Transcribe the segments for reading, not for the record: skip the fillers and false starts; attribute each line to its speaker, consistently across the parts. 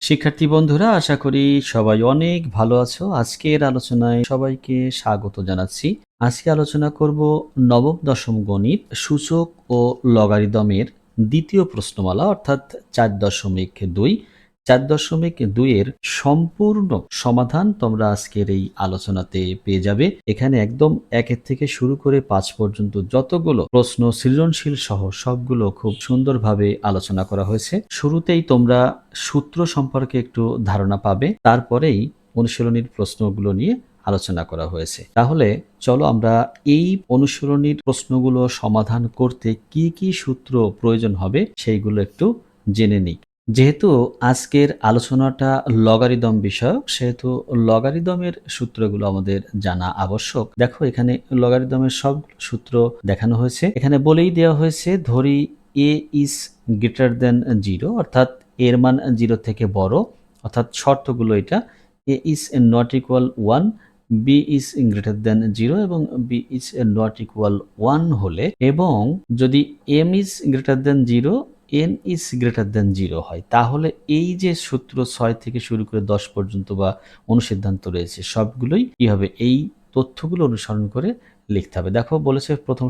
Speaker 1: শিক্ষার্থী বন্ধুরা, আশা করি সবাই অনেক ভালো আছো। আজকের আলোচনায় সবাইকে স্বাগত জানাচ্ছি। আজকে আলোচনা করব নবম দশম গণিত সূচক ও লগারিদমের দ্বিতীয় প্রশ্নমালা অর্থাৎ 4.2। 4.2 এর সম্পূর্ণ সমাধান তোমরা আজকের এই আলোচনাতে পেয়ে যাবে। এখানে একদম 1 থেকে শুরু করে 5 পর্যন্ত যতগুলো প্রশ্ন সৃজনশীল সহ সবগুলো খুব সুন্দরভাবে আলোচনা করা হয়েছে। শুরুতেই তোমরা সূত্র সম্পর্কে একটু ধারণা পাবে, তারপরেই অনুশীলনীর প্রশ্নগুলো নিয়ে আলোচনা করা হয়েছে। তাহলে চলো আমরা এই অনুশীলনীর প্রশ্নগুলো সমাধান করতে কি কি সূত্র প্রয়োজন হবে সেইগুলো একটু জেনে নিই। যেহেতু আজকের আলোচনাটা লগারিদম বিষয়ক, সেহেতু লগারিদমের সূত্রগুলো আমাদের জানা আবশ্যক। দেখো, এখানে লগারিদমের সব সূত্র দেখানো হয়েছে। এখানে বলেই দেওয়া হয়েছে, ধরি এ ইজ গ্রেটার দেন 0, অর্থাৎ এর মান 0 থেকে বড়, অর্থাৎ শর্তগুলো এটা। A is not equal 1, B is greater than 0 এবং বি ইজ নট ইকুয়াল 1 হলে, এবং যদি M is greater than 0, N is greater than 0 হয়, তাহলে এই যে সূত্র 6 থেকে শুরু করে 10 পর্যন্ত বা অনুসিদ্ধান্ত রয়েছে সবগুলোই কি হবে, এই তথ্যগুলো অনুসরণ করে লিখতে হবে। দেখো বলেছে প্রথম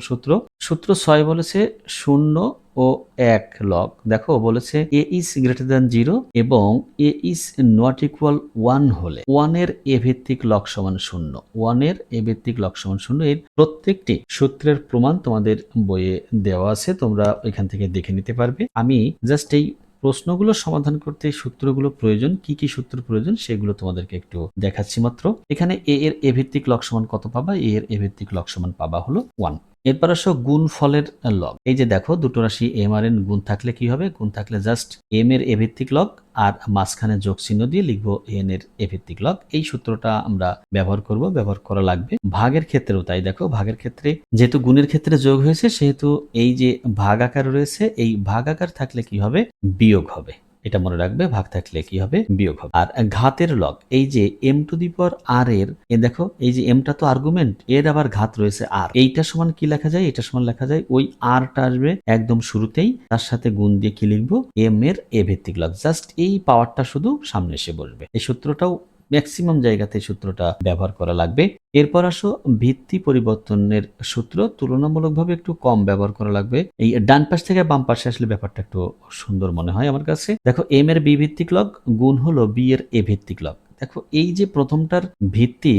Speaker 1: সূত্র 6 বলেছে 0 ও 1 লগ। দেখো বলেছে এ ইজ গ্রেটার দ্যান 0 এবং এ ইজ নট ইকুয়াল 1 হলে 1 এর এ ভিত্তিক লগ সমান 0, 1 এর এ ভিত্তিক লগ সমান 0। এর প্রত্যেকটি সূত্রের প্রমাণ তোমাদের বইয়ে দেওয়া আছে, তোমরা এখান থেকে দেখে নিতে পারবে। আমি জাস্ট এই প্রশ্নগুলো সমাধান করতে এই সূত্রগুলো প্রয়োজন, কি কি সূত্র প্রয়োজন সেগুলো তোমাদেরকে একটু দেখাচ্ছি মাত্র। এখানে এ এর এ ভিত্তিক লগ সমান কত পাবা, এ এর এ ভিত্তিক লগ সমান পাবা হলো 1। এরপর আসো গুণফলের লগ। এই যে দেখো, দুটো রাশি এম আর এন গুণ থাকলে কি হবে, গুণ থাকলে জাস্ট এম এর এ ভিত্তিক লগ আর মাঝখানে যোগ চিহ্ন দিয়ে লিখবো এন এর এ ভিত্তিক লগ। এই সূত্রটা আমরা ব্যবহার করব, ব্যবহার করা লাগবে। ভাগের ক্ষেত্রেও তাই। দেখো ভাগের ক্ষেত্রে যেহেতু গুণের ক্ষেত্রে যোগ হয়েছে, সেহেতু এই যে ভাগ আকার রয়েছে, এই ভাগ আকার থাকলে কি হবে, বিয়োগ হবে। এটা মনে রাখবে, ভাগ থাকলে কি হবে, বিয়োগ হবে। আর ঘাতের লগ, এই যে এম টু দি পাওয়ার আর এর, দেখো এই যে এমটা তো আর্গুমেন্ট, এর আবার ঘাত রয়েছে আর, এইটা সমান কি লেখা যায়, এটা সমান লেখা যায় ওই আরটা আসবে একদম শুরুতেই, তার সাথে গুণ দিয়ে কি লিখবো, এম এর এ ভিত্তিক লগ। জাস্ট এই পাওয়ারটা শুধু সামনে এসে বসবে। এই সূত্রটাও ম্যাক্সিমাম জায়গাতে সূত্রটা ব্যবহার করা লাগবে। এরপর আসো ভিত্তি পরিবর্তনের সূত্র, তুলনামূলকভাবে একটু কম ব্যবহার করা লাগবে। এই ডান পাশ থেকে বাম পাশে আসলে ব্যাপারটা একটু সুন্দর মনে হয় আমার কাছে। দেখো এম এর বি ভিত্তিক লগ গুণ হলো বি এর এ ভিত্তিক লগ। দেখো এই যে প্রথমটার ভিত্তি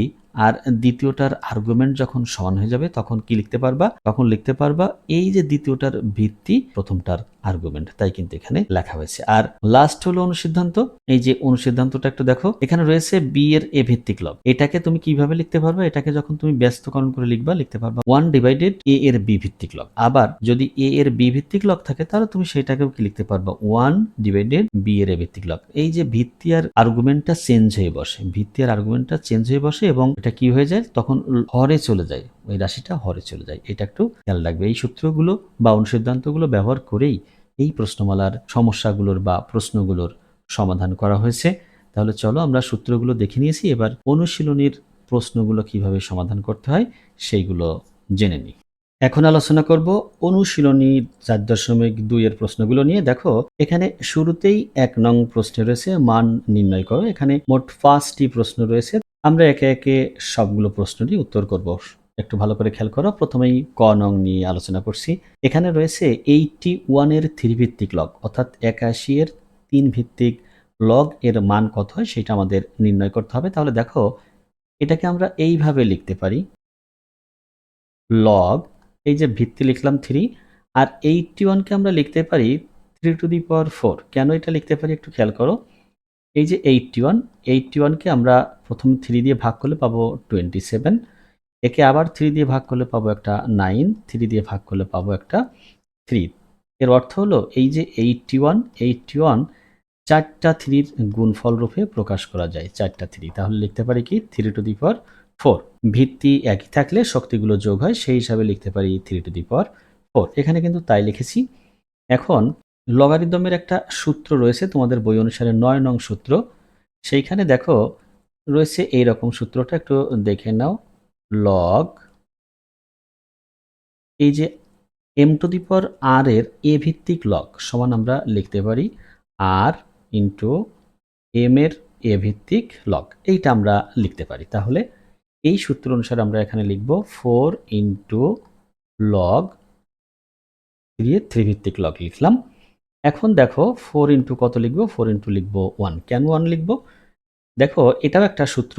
Speaker 1: আর দ্বিতীয়টার আর্গুমেন্ট যখন সমান হয়ে যাবে, তখন কি লিখতে পারবা, তখন লিখতে পারবা এই যে দ্বিতীয়টার ভিত্তি প্রথমটার আর্গুমেন্ট, তাই কিন্তু এখানে লেখা হয়েছে। আর লাস্ট হলো অনুসিদ্ধান্ত। এই যে অনুসিদ্ধান্তটা একটু দেখো, এখানে রয়েছে বি এর এ ভিত্তিক লগ। এটাকে তুমি কিভাবে লিখতে পারবা, এটাকে যখন তুমি ব্যস্তকরণ করে লিখবা, লিখতে পারবা 1 ডিভাইডেড এ এর বি ভিত্তিক লগ। আবার যদি এ এর বি ভিত্তিক লগ থাকে, তাহলে তুমি সেটাকেও কি লিখতে পারবা, 1 ডিভাইডেড বি এর এ ভিত্তিক লগ। এই যে ভিত্তি আর আর্গুমেন্টটা চেঞ্জ হয়ে বসে, ভিত্তি আর আর্গুমেন্টটা চেঞ্জ হয়ে বসে এবং এটা কি হয়ে যায়, তখন হরে চলে যায়, ওই রাশিটা হরে চলে যায়। এটা একটু খেয়াল রাখবে। এই সূত্রগুলো বা অনুসিদ্ধান্তগুলো ব্যবহার করেই এই প্রশ্নমালার সমস্যাগুলোর বা প্রশ্নগুলোর সমাধান করা হয়েছে। তাহলে চলো আমরা সূত্রগুলো দেখে নিয়েছি, এবার অনুশীলনীর প্রশ্নগুলো কিভাবে সমাধান করতে হয় সেইগুলো জেনে নিই। এখন আলোচনা করব অনুশীলনী 4.2 এর প্রশ্নগুলো নিয়ে। দেখো এখানে শুরুতেই 1 নং প্রশ্নে রয়েছে মান নির্ণয় করো। এখানে মোট 5টি প্রশ্ন রয়েছে, আমরা একে একে সবগুলো প্রশ্নেরই উত্তর করব। একটু ভালো করে খেয়াল করো। প্রথমেই ক নং নিয়ে আলোচনা করছি। এখানে রয়েছে 81 এর 3 ভিত্তিক লগ, অর্থাৎ 81 এর 3 ভিত্তিক লগ এর মান কত হয় সেটা আমাদের নির্ণয় করতে হবে। তাহলে দেখো এটাকে আমরা এইভাবে লিখতে পারি, লগ, এই যে ভিত্তি লিখলাম 3, আর 81 কে আমরা লিখতে পারি 3 টু দি পাওয়ার 4। কেন এটা লিখতে পারি একটু খেয়াল করো। এই যে 81 কে আমরা প্রথম 3 দিয়ে ভাগ করলে পাবো 27, একে আবার 3 দিয়ে ভাগ করলে পাবো একটা 9, 3 দিয়ে ভাগ করলে পাবো একটা 3। এর অর্থ হলো এই যে 81 চারটা 3-র গুণফল রূপে প্রকাশ করা যায়, চারটা 3। তাহলে লিখতে পারি কি 3 টু দি পাওয়ার 4। ভিত্তি একই থাকলে শক্তিগুলো যোগ হয়, সেই হিসাবে লিখতে পারি 3 টু দি পাওয়ার 4। এখানে কিন্তু তাই লিখেছি। এখন লগারিদমের একটা সূত্র রয়েছে তোমাদের বই অনুসারে 9 নং সূত্র, সেইখানে দেখো রয়েছে এই রকম সূত্রটা, একটু দেখে নাও। লগ, এই যে এম টু দি পাওয়ার আর এর এ ভিত্তিক লগ সমান আমরা লিখতে পারি আর ইন্টু এম এর এ ভিত্তিক লগ, এইটা আমরা লিখতে পারি। তাহলে এই সূত্র অনুসারে আমরা এখানে লিখব 4 ইন্টু লগ 3 এর 3 ভিত্তিক লগ লিখলাম। এখন দেখো 4 ইন্টু কত লিখব, 4 ইন্টু লিখব 1। কেন 1 লিখব? দেখো এটাও একটা সূত্র,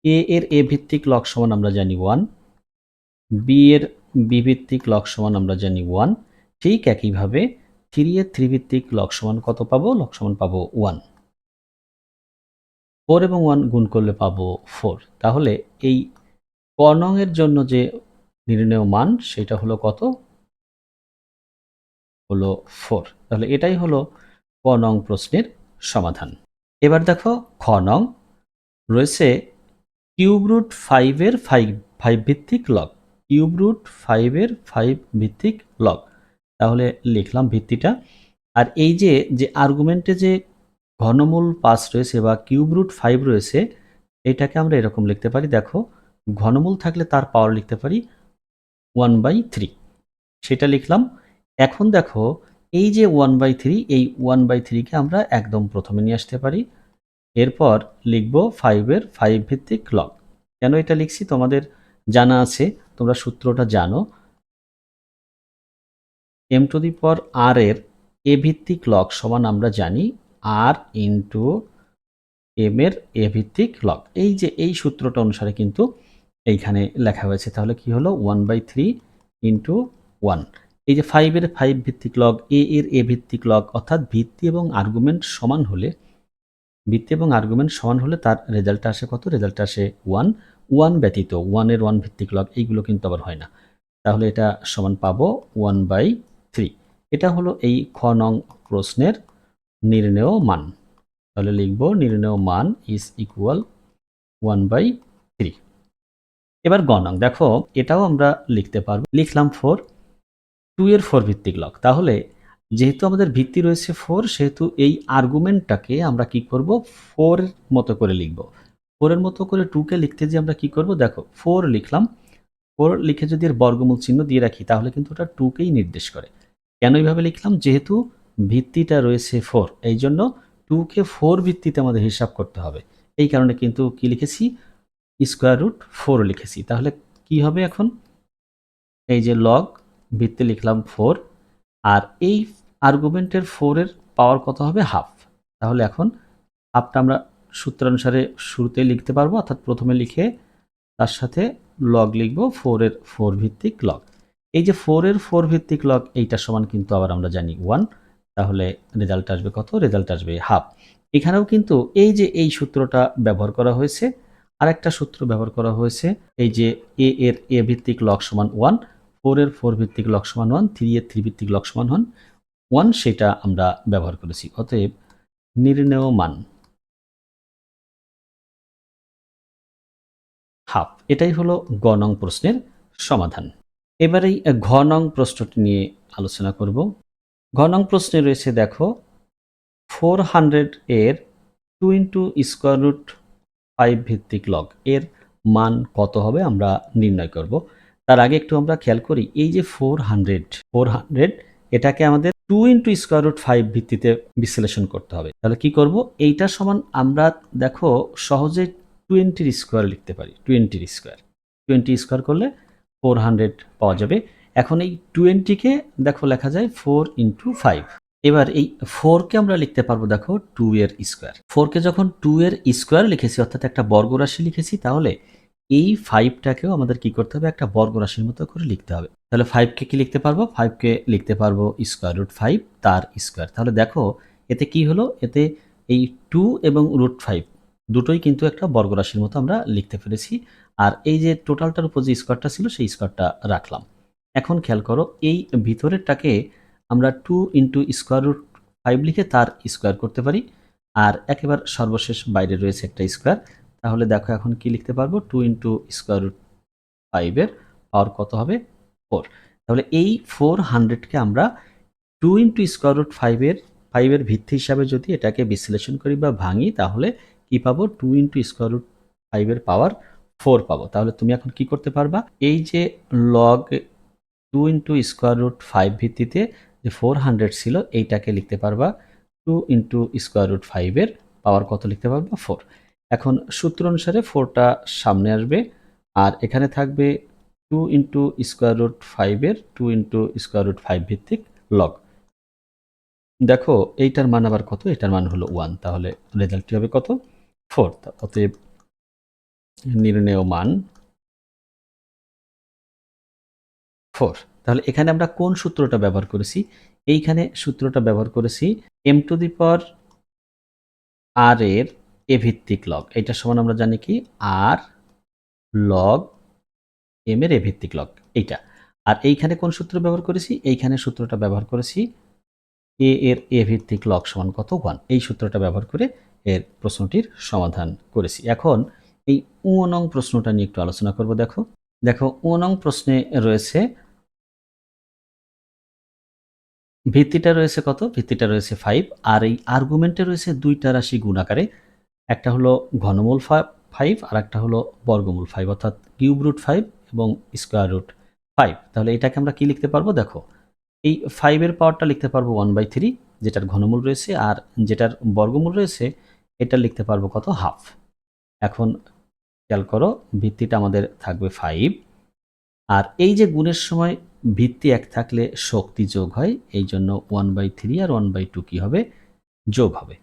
Speaker 1: এ এর এ ভিত্তিক লগ সমান আমরা জানি 1, বি এর বি ভিত্তিক লগ সমান আমরা জানি 1। ঠিক একইভাবে 3 এর 3 ভিত্তিক লগ সমান কত পাবো? লগ সমান পাবো 1। 4 এবং 1 গুণ করলে পাবো 4। তাহলে এই ক নং এর জন্য যে নির্ণেয় মান সেটা হলো কত? হলো 4। তাহলে এটাই হলো ক নং প্রশ্নের সমাধান। এবার দেখো খ নং রয়েছে কিউব রুট 5 এর 5 ভিত্তিক লগ। কিউব রুট 5 এর 5 ভিত্তিক লগ। তাহলে লিখলাম ভিত্তিটা। আর এই যে আর্গুমেন্টে যে ঘনমূল 5 রয়েছে বা কিউব রুট 5 রয়েছে, এটাকে আমরা এরকম লিখতে পারি। দেখো ঘনমূল থাকলে তার পাওয়ার লিখতে পারি 1/3, সেটা লিখলাম। এখন দেখো এই যে 1/3, এই 1/3 কে আমরা একদম প্রথমে নিয়ে আসতে পারি। এরপর লিখব 5 এর 5 ভিত্তিক লগ। কেন এটা লিখছি তোমাদের জানা আছে, তোমরা সূত্রটা জানো। m two the power r এর a ভিত্তিক লগ সমান আমরা জানি r ইন্টু m এর a ভিত্তিক লগ। এই যে এই সূত্রটা অনুসারে কিন্তু এইখানে লেখা হয়েছে। তাহলে কি হলো 1/3 ইন্টু 1। এই যে 5 এর 5 ভিত্তিক লগ, a এর a ভিত্তিক লগ, অর্থাৎ ভিত্তি এবং আর্গুমেন্ট সমান হলে, ভিত্তি এবং আর্গুমেন্ট সমান হলে তার রেজাল্ট আসে কত? রেজাল্ট আসে 1। 1 ব্যতীত 1 এর 1 ভিত্তিক লগ এইগুলো কিন্তু আবার হয় না। তাহলে এটা সমান পাবো 1/3। এটা হলো এই খ নং প্রশ্নের নির্ণেয় মান। তাহলে লিখব নির্ণেয় মান ইজ ইকুয়াল 1/3। এবার গ নং দেখো এটাও আমরা লিখতে পারবো। লিখলাম 4, 2 এর 4 ভিত্তিক লগ। তাহলে যেহেতু আমাদের ভিত্তি রয়েছে 4, সেহেতু এই আর্গুমেন্টটাকে আমরা কি করব? 4 এর মতো করে লিখব। 4 এর মতো করে 2 কে লিখতে যে আমরা কি করব? দেখো 4 লিখলাম, 4 লিখে যদি এর বর্গমূল চিহ্ন দিয়ে রাখি তাহলে কিন্তু ওটা 2 কেই নির্দেশ করে। কেন এইভাবে লিখলাম? যেহেতু ভিত্তিটা রয়েছে 4, এই জন্য 2 কে 4 ভিত্তিতে আমাদের হিসাব করতে হবে। এই কারণে কিন্তু কি লিখেছি? স্কোয়ার রুট 4 লিখেছি। তাহলে কি হবে এখন? এই যে লগ ভিত্তি লিখলাম 4, আর এই আর্গুমেন্টের 4 এর পাওয়ার কত হবে? হাফ। তাহলে এখন হাফটা আমরা সূত্রানুসারে শুরুতেই লিখতে পারবো, অর্থাৎ প্রথমে লিখে তার সাথে লগ লিখব 4 এর 4 ভিত্তিক লগ। এই যে 4 এর 4 ভিত্তিক লগ এইটা সমান কিন্তু আবার আমরা জানি 1। তাহলে রেজাল্ট আসবে কত? রেজাল্ট আসবে হাফ। এখানেও কিন্তু এই যে এই সূত্রটা ব্যবহার করা হয়েছে, আরেকটা সূত্র ব্যবহার করা হয়েছে। এই যে a এর a ভিত্তিক লগ সমান 1, 4 এর 4 ভিত্তিক লগ সমান 1, 3 এর 3 ভিত্তিক লগ সমান 1, সেটা আমরা ব্যবহার করেছি। অতএব নির্ণেয় মান হাফ। এটাই হলো গ নং প্রশ্নের সমাধান। এবারেই ঘ নং প্রশ্নটি নিয়ে আলোচনা করব। ঘ নং প্রশ্নে রয়েছে দেখো 400 এর 2 ইন্টু স্কোয়ার রুট 5 ভিত্তিক লগ এর মান কত হবে আমরা নির্ণয় করব। তার আগে একটু আমরা খেয়াল করি, এই যে 400 এটাকে আমাদের 2 ইন্টু স্কোয়ার রুট 5 ভিত্তিতে বিশ্লেষণ করতে হবে। তাহলে কি করব? এইটা সমান আমরা দেখো সহজে 20 স্কোয়ার লিখতে পারি। 20 স্কোয়ার করলে 400 পাওয়া যাবে। এখন এই 20 কে দেখো লেখা যায় 4 ইন্টু 5। এবার এই 4 কে আমরা লিখতে পারবো দেখো 2 এর স্কোয়ার। 4 কে যখন 2 এর স্কোয়ার লিখেছি, অর্থাৎ একটা বর্গরাশি লিখেছি, তাহলে এই 5টাকেও আমাদের কি করতে হবে? একটা বর্গরাশির মতো করে লিখতে হবে। তাহলে 5 কে কি লিখতে পারবো? 5 কে লিখতে পারবো স্কোয়ার রুট 5 তার স্কোয়ার। তাহলে দেখো এতে কি হলো? এতে এই 2 এবং রুট 5 দুটোই কিন্তু একটা বর্গরাশির মতো আমরা লিখতে পেরেছি। আর এই যে টোটালটার উপর যে স্কোয়ারটা ছিল সেই স্কোয়ারটা রাখলাম। এখন খেয়াল করো, এই ভিতরেরটাকে আমরা 2 ইন্টু স্কোয়ার রুট 5 লিখে তার স্কোয়ার করতে পারি। আর একেবারে সর্বশেষ বাইরে রয়েছে একটা স্কোয়ার। তাহলে দেখো এখন কি লিখতে পারবো? 2 ইন্টু স্কোয়ার রুট 5 এর পাওয়ার কত হবে? 4। তাহলে এই 400কে আমরা 2 ইন্টু স্কোয়ার রুট 5 এর ভিত্তি হিসাবে যদি এটাকে বিশ্লেষণ করি বা ভাঙি, তাহলে কি পাবো? 2 ইন্টু স্কোয়ার রুট 5 এর পাওয়ার 4 পাবো। তাহলে তুমি এখন কি করতে পারবা? এই যে লগ 2 ইন্টু স্কোয়ার রুট 5 ভিত্তিতে যে 400 ছিল এইটাকে লিখতে পারবা 2 × √5 এর পাওয়ার কত লিখতে পারবো? 4। এখন সূত্র অনুসারে 4টা সামনে আসবে আর এখানে থাকবে 2 × √5 এর 2 × √5 ভিত্তিক লগ। দেখো এইটার মান আবার কত? এটার মান হলো 1, তাহলে রেজাল্টটি হবে কত? 4। অতএব নির্ণেয় মান 4। তাহলে এখানে আমরা কোন সূত্রটা ব্যবহার করেছি? এইখানে সূত্রটা ব্যবহার করেছি m⁴ এর a ভিত্তিক লগ। এটা সমান আমরা জানি কি r log m এর a ভিত্তিক লগ এইটা। আর এইখানে কোন সূত্র ব্যবহার করেছি? এইখানে সূত্রটা ব্যবহার করেছি a এর a ভিত্তিক লগ সমান কত? 1। এই সূত্রটা ব্যবহার করে এর প্রশ্নটির সমাধান করেছি। এখন এই নং প্রশ্নটা নিয়ে একটু আলোচনা করব। দেখো নং প্রশ্নে রয়েছে ভিত্তিটা রয়েছে কত? ভিত্তিটা রয়েছে 5 আর এই আর্গুমেন্টে রয়েছে দুইটা রাশি গুণ আকারে। একটা হলো ঘনমূল 5 আর একটা হলো বর্গমূল 5, অর্থাৎ কিউব রুট 5 এবং স্কয়ার রুট 5। তাহলে এটাকে আমরা কি লিখতে পারবো? দেখো এই 5 এর পাওয়ারটা লিখতে পারবো 1/3 যেটার ঘনমূল রয়েছে, আর যেটার বর্গমূল রয়েছে এটা লিখতে পারবো কত? হাফ। এখন খেয়াল করো ভিত্তিটা আমাদের থাকবে 5 আর এই যে গুণের সময় ভিত্তি 1 থাকলে শক্তি যোগ হয়, এই জন্য 1/3 আর 1/2 কি হবে? যোগ হবে।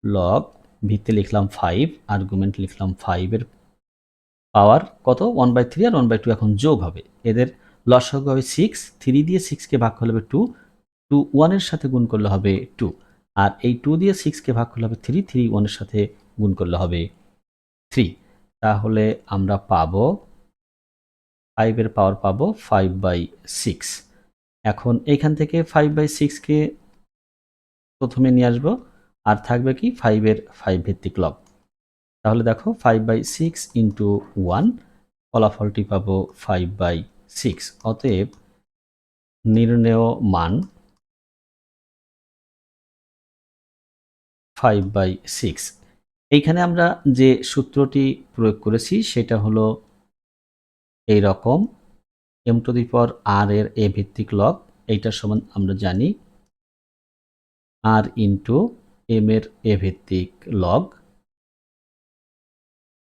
Speaker 1: লগ ভিত্তি লিখলাম 5, আর্গুমেন্ট লিখলাম 5 এর পাওয়ার কত? 1/3 আর 1/2 এখন যোগ হবে। এদের লসাগু হবে 6, 3 দিয়ে 6 কে ভাগ করলে হবে 2, 2 1 এর সাথে গুণ করলে হবে 2, আর এই 2 দিয়ে 6 কে ভাগ করলে হবে 3, 3 1 এর সাথে গুণ করলে হবে 3। তাহলে আমরা পাবো 5 এর পাওয়ার পাবো 5/6। এখন এইখান থেকে 5/6 কে প্রথমে নিয়ে আসবো আর থাকবে কি 5 এর 5 ভিত্তিক লগ। তাহলে দেখো 5/6 ইন্টু 1, ফলাফলটি পাবো 5/6। অতএব নির্ণেয় মান 5/6। এইখানে আমরা যে সূত্রটি প্রয়োগ করেছি সেটা হলো এই রকম, m⁴ এর a ভিত্তিক লগ এইটার সমান আমরা জানি r ইন্টু m এর a ভিত্তিক লগ,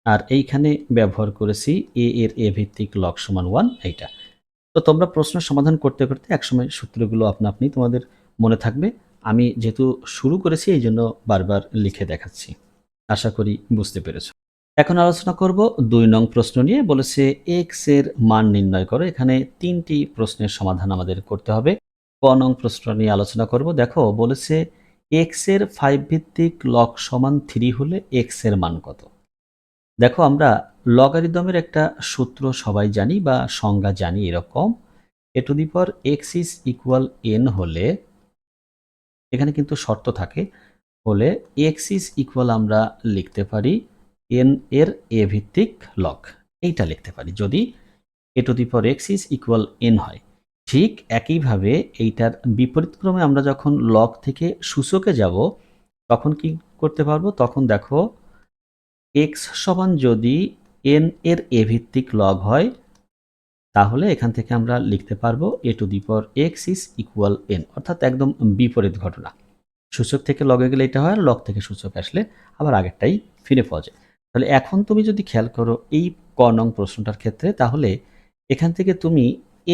Speaker 1: আর এইখানে ব্যবহার করেছি a এর a ভিত্তিক লগ সমান 1 এইটা। তো তোমরা প্রশ্ন সমাধান করতে করতে একসময় সূত্রগুলো আপনা আপনি তোমাদের মনে থাকবে। আমি যেহেতু শুরু করেছি এই জন্য বারবার লিখে দেখাচ্ছি। আশা করি বুঝতে পেরেছ। এখন আলোচনা করব 2 নং প্রশ্ন নিয়ে। বলেছে x এর মান নির্ণয় করো। এখানে 3টি প্রশ্নের সমাধান আমাদের করতে হবে। ক নং প্রশ্ন নিয়ে আলোচনা করব। দেখো বলেছে x এর 5 ভিত্তিক লগ সমান 3 হলে x এর মান কত? দেখো আমরা লগারিদমের একটা সূত্র সবাই জানি বা সংজ্ঞা জানি এরকম, a⁴ x is equal n হলে, এখানে কিন্তু শর্ত থাকে, হলে x is equal আমরা লিখতে পারি n এর a ভিত্তিক লগ। এইটা লিখতে পারি যদি a⁴x is equal n হয়। ঠিক একইভাবে এইটার বিপরীতক্রমে আমরা যখন লগ থেকে সূচকে যাব তখন কি করতে পারবো? তখন দেখো x সমান যদি n এর a ভিত্তিক লগ হয় তাহলে এখান থেকে আমরা লিখতে পারবো a⁴x is equal n, অর্থাৎ একদম বিপরীত ঘটনা। সূচক থেকে লগে গেলে এটা হয় আর লগ থেকে সূচক আসলে আবার আগেরটাই ফিরে পাওয়া যায়। তাহলে এখন তুমি যদি খেয়াল করো এই ক নং প্রশ্নটার ক্ষেত্রে, তাহলে এখান থেকে তুমি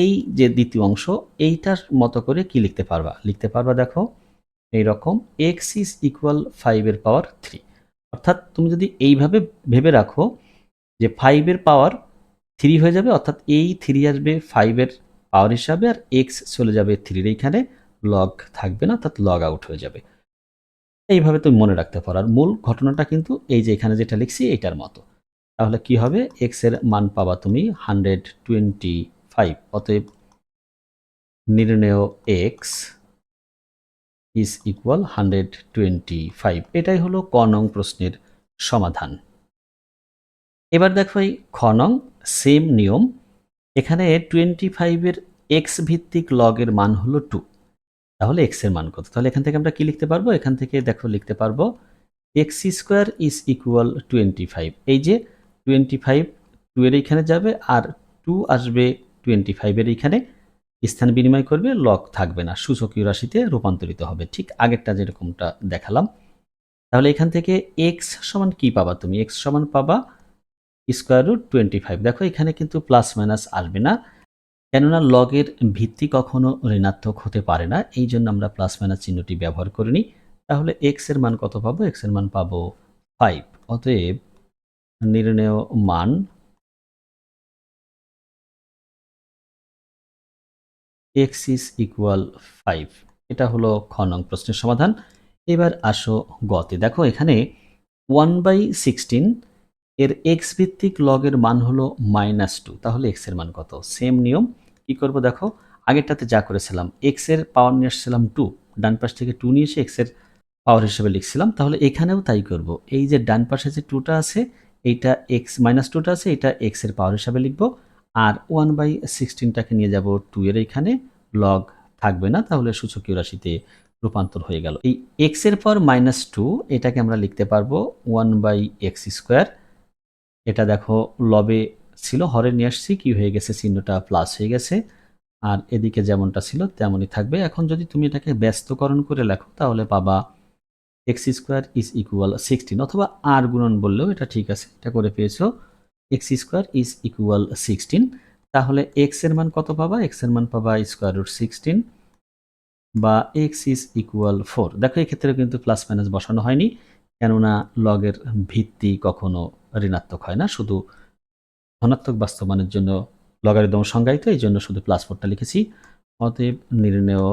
Speaker 1: এই যে দ্বিতীয় অংশ এইটার মতো করে কি লিখতে পারবা? লিখতে পারবা দেখো এইরকম x is equal 5 এর পাওয়ার 3, অর্থাৎ তুমি যদি এইভাবে ভেবে রাখো যে 5 এর পাওয়ার 3 হয়ে যাবে, অর্থাৎ এই 3 আসবে 5 এর পাওয়ার হিসাবে আর x চলে যাবে 3 এর এইখানে, লগ থাকবে না, অর্থাৎ লগ আউট হয়ে যাবে। এইভাবে তুমি মনে রাখতে পারো। আর মূল ঘটনাটা কিন্তু এই যে এখানে যেটা লিখছি এইটার মতো। তাহলে কি হবে? x এর মান পাবা তুমি 125। অতএব নির্ণেয় x is equal 125। এটাই হলো ক নং প্রশ্নের সমাধান। এবার দেখো এই খ নং, সেম নিয়ম। এখানে 25 এর x ভিত্তিক লগের মান হলো 2, তাহলে x এর মান কত? তাহলে এখান থেকে আমরা কি লিখতে পারবো? এখান থেকে দেখো লিখতে পারবো x² is equal 25। এই যে 25 2 এর এইখানে যাবে আর 2 আসবে 25 এর এইখানে, স্থান বিনিময় করবে, লগ থাকবে না, সূচকীয় রাশিতে রূপান্তরিত হবে, ঠিক আগেরটা যেরকমটা দেখালাম। তাহলে এখান থেকে এক্স সমান কি পাবা তুমি? এক্স সমান পাবা স্কোয়ার রুট 25। দেখো এখানে কিন্তু প্লাস মাইনাস আসবে না, কেননা লগের ভিত্তি কখনো ঋণাত্মক হতে পারে না, এই জন্য আমরা প্লাস মাইনাস চিহ্নটি ব্যবহার করিনি। তাহলে এক্স এর মান কত পাবো? এক্স এর মান পাবো 5। অতএব নির্ণেয় মান এক্স ইজ ইকুয়াল 5। এটা হলো খ নং প্রশ্নের সমাধান। এবার আসো গতে। দেখো এখানে 1/16 এর এক্স ভিত্তিক লগের মান হলো -2। তাহলে এক্স এর মান কত? সেম নিয়ম, কি করব দেখো, আগেরটাতে যা করেছিলাম, এক্স এর পাওয়ার নিয়ে আসছিলাম 2, ডান পাশ থেকে 2 নিয়ে এসে এক্স এর পাওয়ার হিসেবে লিখছিলাম। তাহলে এখানেও তাই করব, এই যে ডান পাশে যে 2টা আছে, এইটা এক্স -2টা আছে, এটা এক্স এর পাওয়ার হিসাবে লিখব। আর 1/16টাকে নিয়ে যাব 2 এর এখানে, লগ থাকবে না, তাহলে সূচকীয় রাশিতে রূপান্তর হয়ে গেল। এই এক্স এর পাওয়ার -2 এটাকে আমরা লিখতে পারবো 1/x²। এটা দেখো লবে ছিল, হরে নিয়ে আসছি, কি হয়ে গেছে, চিহ্নটা প্লাস হয়ে গেছে, আর এদিকে যেমনটা ছিল তেমনই থাকবে। এখন যদি তুমি এটাকে ব্যস্তকরণ করে লেখো তাহলে পাবা x² ইজ ইকুয়াল 16, অথবা আর গুণন বললেও এটা ঠিক আছে, এটা করে পেয়েছো x² ইজ ইকুয়াল 16। তাহলে x এর মান কত পাবা? x এর মান পাবা √16 বা x ইজ ইকুয়াল 4। দেখো এক্ষেত্রে কিন্তু প্লাস মাইনাস বসানো হয়নি, কেননা লগের ভিত্তি কখনো ঋণাত্মক হয় না, শুধু ধনাত্মক বাস্তব মানের জন্য লগারিদম সংজ্ঞায়িত, এই জন্য শুধু +4টা লিখেছি। অতএব নির্ণেয়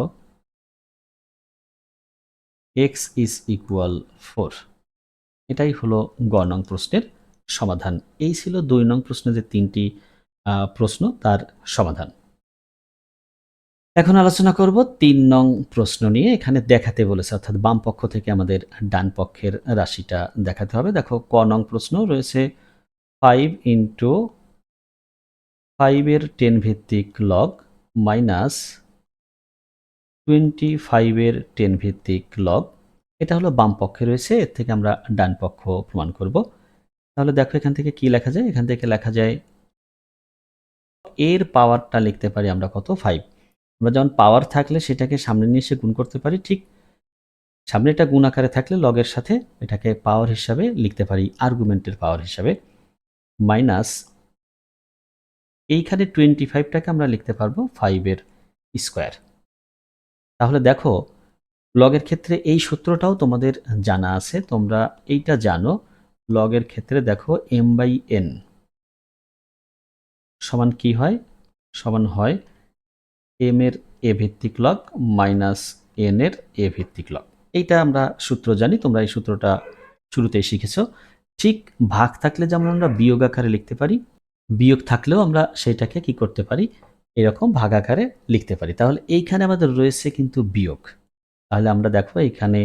Speaker 1: x ইজ ইকুয়াল 4। এটাই হলো গ নং প্রশ্নের সমাধান। এই ছিল 2 নং প্রশ্নে যে 3টি প্রশ্ন, তার সমাধান। এখন আলোচনা করব 3 নং প্রশ্ন নিয়ে। এখানে দেখাতে বলেছে, অর্থাৎ বাম পক্ষ থেকে আমাদের ডান পক্ষের রাশিটা দেখাতে হবে। দেখো ক নং প্রশ্ন রয়েছে 5 ইন্টু 5 এর 10 ভিত্তিক লগ মাইনাস 25 এর 10 ভিত্তিক লগ। এটা হলো বাম পক্ষে রয়েছে, এর থেকে আমরা ডান পক্ষ প্রমাণ করব। তাহলে দেখো এখান থেকে কি লেখা যায়? এখান থেকে লেখা যায় এর পাওয়ারটা লিখতে পারি আমরা কত? 5। আমরা যখন পাওয়ার থাকলে সেটাকে সামনে নিয়ে এসে গুণ করতে পারি, ঠিক সামনে এটা গুণ আকারে থাকলে লগের সাথে এটাকে পাওয়ার হিসাবে লিখতে পারি, আর্গুমেন্টের পাওয়ার হিসাবে, মাইনাস এইখানে 25টাকে আমরা লিখতে পারবো 5 এর স্কোয়ার। তাহলে দেখো লগের ক্ষেত্রে এই সূত্রটাও তোমাদের জানা আছে, তোমরা এইটা জানো। লগের ক্ষেত্রে দেখো m/n সমান কি হয়? সমান হয় m এর a ভিত্তিক লগ মাইনাস n এর a ভিত্তিক লগ। এইটা আমরা সূত্র জানি, তোমরা এই সূত্রটা শুরুতেই শিখেছো। ঠিক ভাগ থাকলে যেমন আমরা বিয়োগ আকারে লিখতে পারি, বিয়োগ থাকলেও আমরা সেটাকে কি করতে পারি? এরকম ভাগ আকারে লিখতে পারি। তাহলে এইখানে আমাদের রয়েছে কিন্তু বিয়োগ। তাহলে আমরা দেখো এইখানে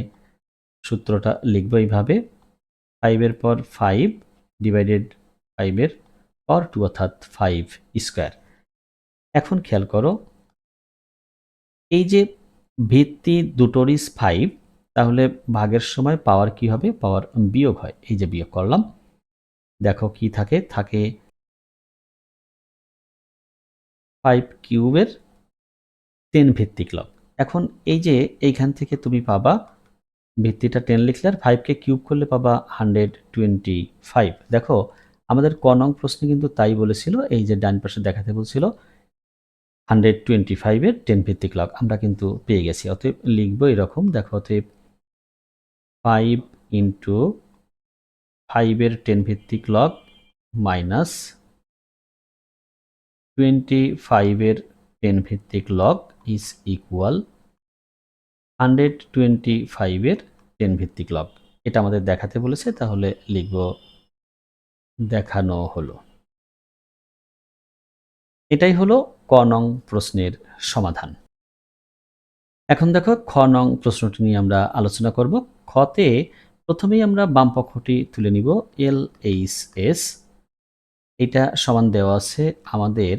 Speaker 1: সূত্রটা লিখবো এইভাবে, 5 এর পর 5 ডিভাইডেড 5 এর পর 2, অর্থাৎ 5 স্কোয়ার। এখন খেয়াল করো, এই যে ভিত্তি দুটোরই 5, তাহলে ভাগের সময় পাওয়ার কি হবে? পাওয়ার বিয়োগ হয়। এই যে বিয়োগ করলাম, দেখো কি থাকে? থাকে 5 কিউবের 10 ভিত্তিক লগ। এখন এই যে এইখান থেকে তুমি পাবা, ভিত্তিটা 10 লিখলে আর 5 কে কিউব করলে পাবা 125। দেখো আমাদের ক নং প্রশ্নে কিন্তু তাই বলেছিল, এই যে ডান পাশে দেখাতে বলছিল 125 এর 10 ভিত্তিক লগ, আমরা কিন্তু পেয়ে গেছি। অতএব লিখবো এরকম, দেখো অতএব 5 ইন্টু 5 এর 10 ভিত্তিক লগ মাইনাস 25 এর 10 ভিত্তিক লগ ইজ ইকুয়াল 125 এর 10 ভিত্তিক লগ। এটা আমাদের দেখাতে বলেছে, তাহলে লিখব দেখানো হলো। এটাই হলো ক নং প্রশ্নের সমাধান। এখন দেখো খ নং প্রশ্নটি নিয়ে আমরা আলোচনা করব। খতে প্রথমেই আমরা বাম পক্ষটি তুলে নিব, LHS। এটা সমান দেওয়া আছে আমাদের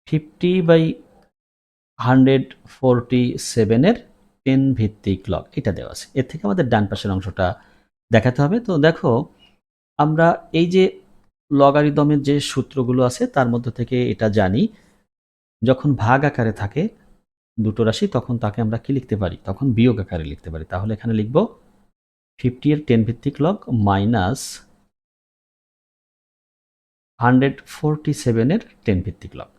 Speaker 1: 50/147 এর 10 ভিত্তিক লগ, এটা দেওয়া আছে। এর থেকে আমাদের ডান পাশের অংশটা দেখাতে হবে। তো দেখো আমরা এই যে লগারিদমের যে সূত্রগুলো আছে তার মধ্যে থেকে এটা জানি, যখন ভাগ আকারে থাকে দুটো রাশি তখন তাকে আমরা কি লিখতে পারি, তখন বিয়োগ আকারে লিখতে পারি। তাহলে এখানে লিখব 50 এর 10 ভিত্তিক লগ মাইনাস 147 এর 10 ভিত্তিক লগ।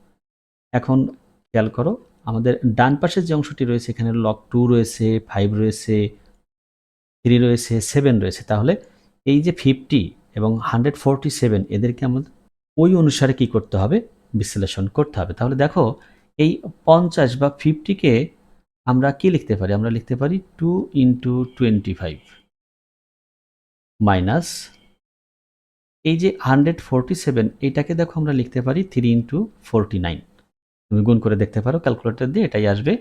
Speaker 1: এখন খেয়াল করো, আমাদের ডান পাশের যে অংশটি রয়েছে এখানে লগ 2 রয়েছে, 5 রয়েছে, 3 রয়েছে, 7 রয়েছে। তাহলে এই যে 50 এবং 147 এদেরকে আমাদের ওই অনুসারে কি করতে হবে, বিশ্লেষণ করতে হবে। তাহলে দেখো এই 50 বা 50 কে আমরা কি লিখতে পারি, আমরা লিখতে পারি 2 ইন্টু 25 মাইনাস এই যে 147 এটাকে দেখো আমরা লিখতে পারি 3 ইন্টু 49। তুমি গুণ করে দেখতে পারো ক্যালকুলেটর দিয়ে, এটাই আসবে।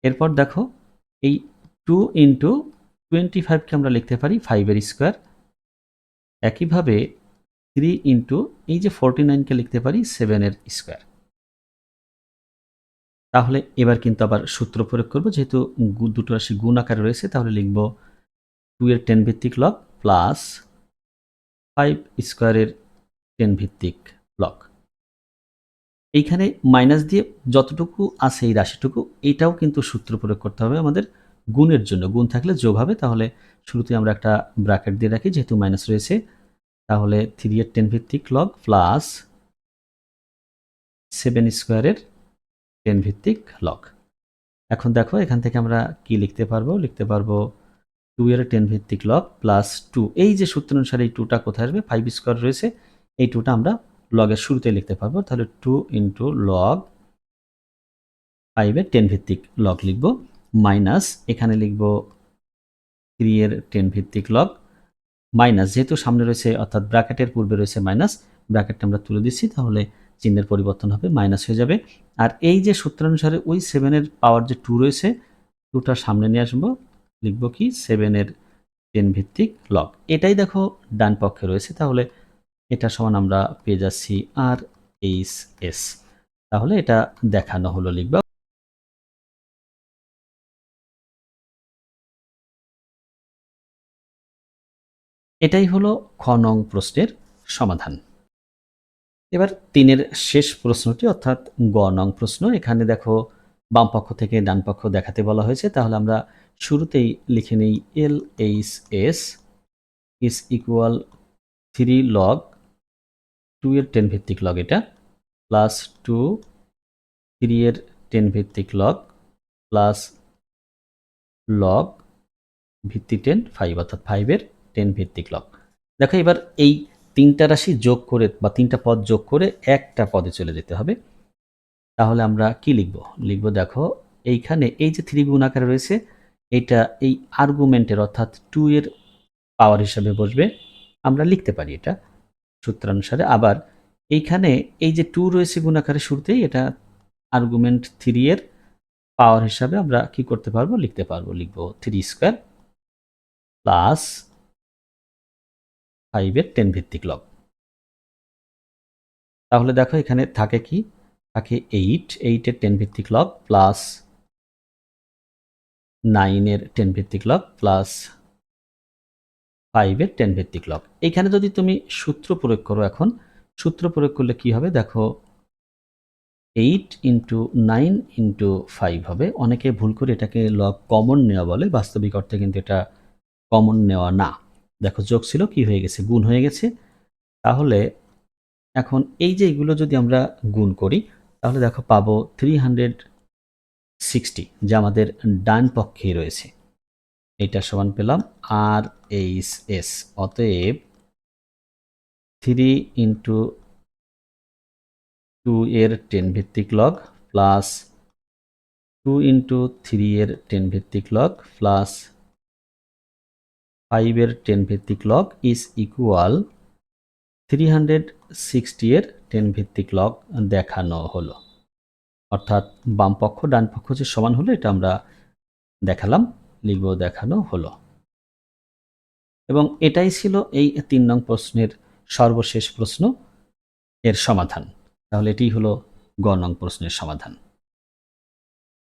Speaker 1: এরপর দেখো এই 2 ইন্টু 25কে আমরা লিখতে পারি 5 এর স্কোয়ার। একইভাবে 3 ইন্টু এই যে 49কে লিখতে পারি 7 এর স্কোয়ার। তাহলে এবার কিন্তু আবার সূত্র প্রয়োগ করব, যেহেতু দুটো রাশি গুণ আকারে রয়েছে। তাহলে লিখব 2 এর 10 ভিত্তিক লগ প্লাস 5 স্কোয়ারের 10 ভিত্তিক লগ। এইখানে মাইনাস দিয়ে যতটুকু আছে এই রাশিটুকু, এইটাও কিন্তু সূত্র প্রয়োগ করতে হবে আমাদের গুণের জন্য। গুণ থাকলে যোগ হবে। তাহলে শুরুতে আমরা একটা ব্র্যাকেট দিয়ে রাখি যেহেতু মাইনাস রয়েছে। তাহলে 3 এর 10 ভিত্তিক লগ প্লাস 7 স্কোয়ারের 10 ভিত্তিক লগ। এখন দেখো এখান থেকে আমরা কি লিখতে পারবো, লিখতে পারবো 2 এর 10 ভিত্তিক লগ প্লাস 2। এই যে সূত্র অনুসারে এই 2টা কোথায় আসবে, 5 স্কোয়ার রয়েছে, এই 2টা আমরা লগের শুরুতে লিখতে পারবো। তাহলে 2 ইন্টু লগ 5 এর 10 ভিত্তিক লগ লিখব, মাইনাস এখানে লিখব 3 এর 10 ভিত্তিক লগ, মাইনাস যেহেতু সামনে রয়েছে অর্থাৎ ব্র্যাকেটের পূর্বে রয়েছে মাইনাস, ব্র্যাকেটটা আমরা তুলে দিচ্ছি, তাহলে চিহ্নের পরিবর্তন হবে, মাইনাস হয়ে যাবে। আর এই যে সূত্রানুসারে ওই 7 এর পাওয়ার যে 2 রয়েছে, 2টা সামনে নিয়ে আসবো, লিখব কি 7 এর 10 ভিত্তিক লগ। এটাই দেখো ডান পক্ষে রয়েছে। তাহলে এটা সমান আমরা পেয়ে যাচ্ছি আর এইচ এস। তাহলে এটা দেখানো হলো, লিখবা। এটাই হলো খ নং প্রশ্নের সমাধান। এবার 3-এর শেষ প্রশ্নটি অর্থাৎ গ নং প্রশ্ন। এখানে দেখো বাম পক্ষ থেকে ডান পক্ষ দেখাতে বলা হয়েছে। তাহলে আমরা শুরুতেই লিখে নেই L H S is equal 3 log 2 এর 10 ভিত্তিক লগ এটা প্লাস 2 3 এর 10 ভিত্তিক লগ প্লাস লগ ভিত্তি 10 5 অর্থাৎ 5 এর 10 ভিত্তিক লগ। দেখো এবার এই তিনটা রাশি যোগ করে বা তিনটা পদ যোগ করে একটা পদে চলে যেতে হবে। তাহলে আমরা কি লিখব, লিখব দেখো এইখানে এই যে 3 গুণ আকারে রয়েছে, এটা এই আর্গুমেন্টের অর্থাৎ 2 এর পাওয়ার হিসাবে বসবে। আমরা লিখতে পারি এটা সূত্রানুসারে। আবার এইখানে এই যে 2 রয়েছে গুণ আকারে শুরুতেই, এটা আর্গুমেন্ট 3 এর পাওয়ার হিসাবে আমরা কি করতে পারবো, লিখতে পারবো। লিখব 3 স্কোয়ার প্লাস 5 এর 10 ভিত্তিক লগ। তাহলে দেখো এখানে থাকে কি, থাকে 8 এর 10 ভিত্তিক লগ প্লাস 9 এর 10 ভিত্তিক লগ প্লাস 5 এর 10 ভিত্তিক লগ। এখানে যদি তুমি সূত্র প্রয়োগ করো, এখন সূত্র প্রয়োগ করলে কি হবে দেখো 8 ইন্টু 9 ইন্টু 5 হবে। অনেকে ভুল করে এটাকে লগ কমন নেওয়া বলে, বাস্তবিক অর্থে কিন্তু এটা কমন নেওয়া না। দেখো যোগ ছিল কি হয়ে গেছে, গুণ হয়ে গেছে। তাহলে এখন এই যে এগুলো যদি আমরা গুণ করি, তাহলে দেখো পাবো 360, যা আমাদের ডান পক্ষেই রয়েছে। এটা সমান পেলাম আর এইচ এস। অতএব 3 ইন্টু 2 এর 10 ভিত্তিক লগ প্লাস 2 ইন্টু 3 এর 10 ভিত্তিক লগ প্লাস 5 এর 10 ভিত্তিক লগ ইজ ইকুয়াল 360 এর 10 ভিত্তিক লগ দেখানো হলো। অর্থাৎ বাম পক্ষ ডান পক্ষ যে সমান হলো, এটা আমরা দেখালাম, লিখব দেখানো হলো। এবং এটাই ছিল এই 3 নং প্রশ্নের সর্বশেষ প্রশ্ন, এর সমাধান। তাহলে এটি হলো গ নং প্রশ্নের সমাধান।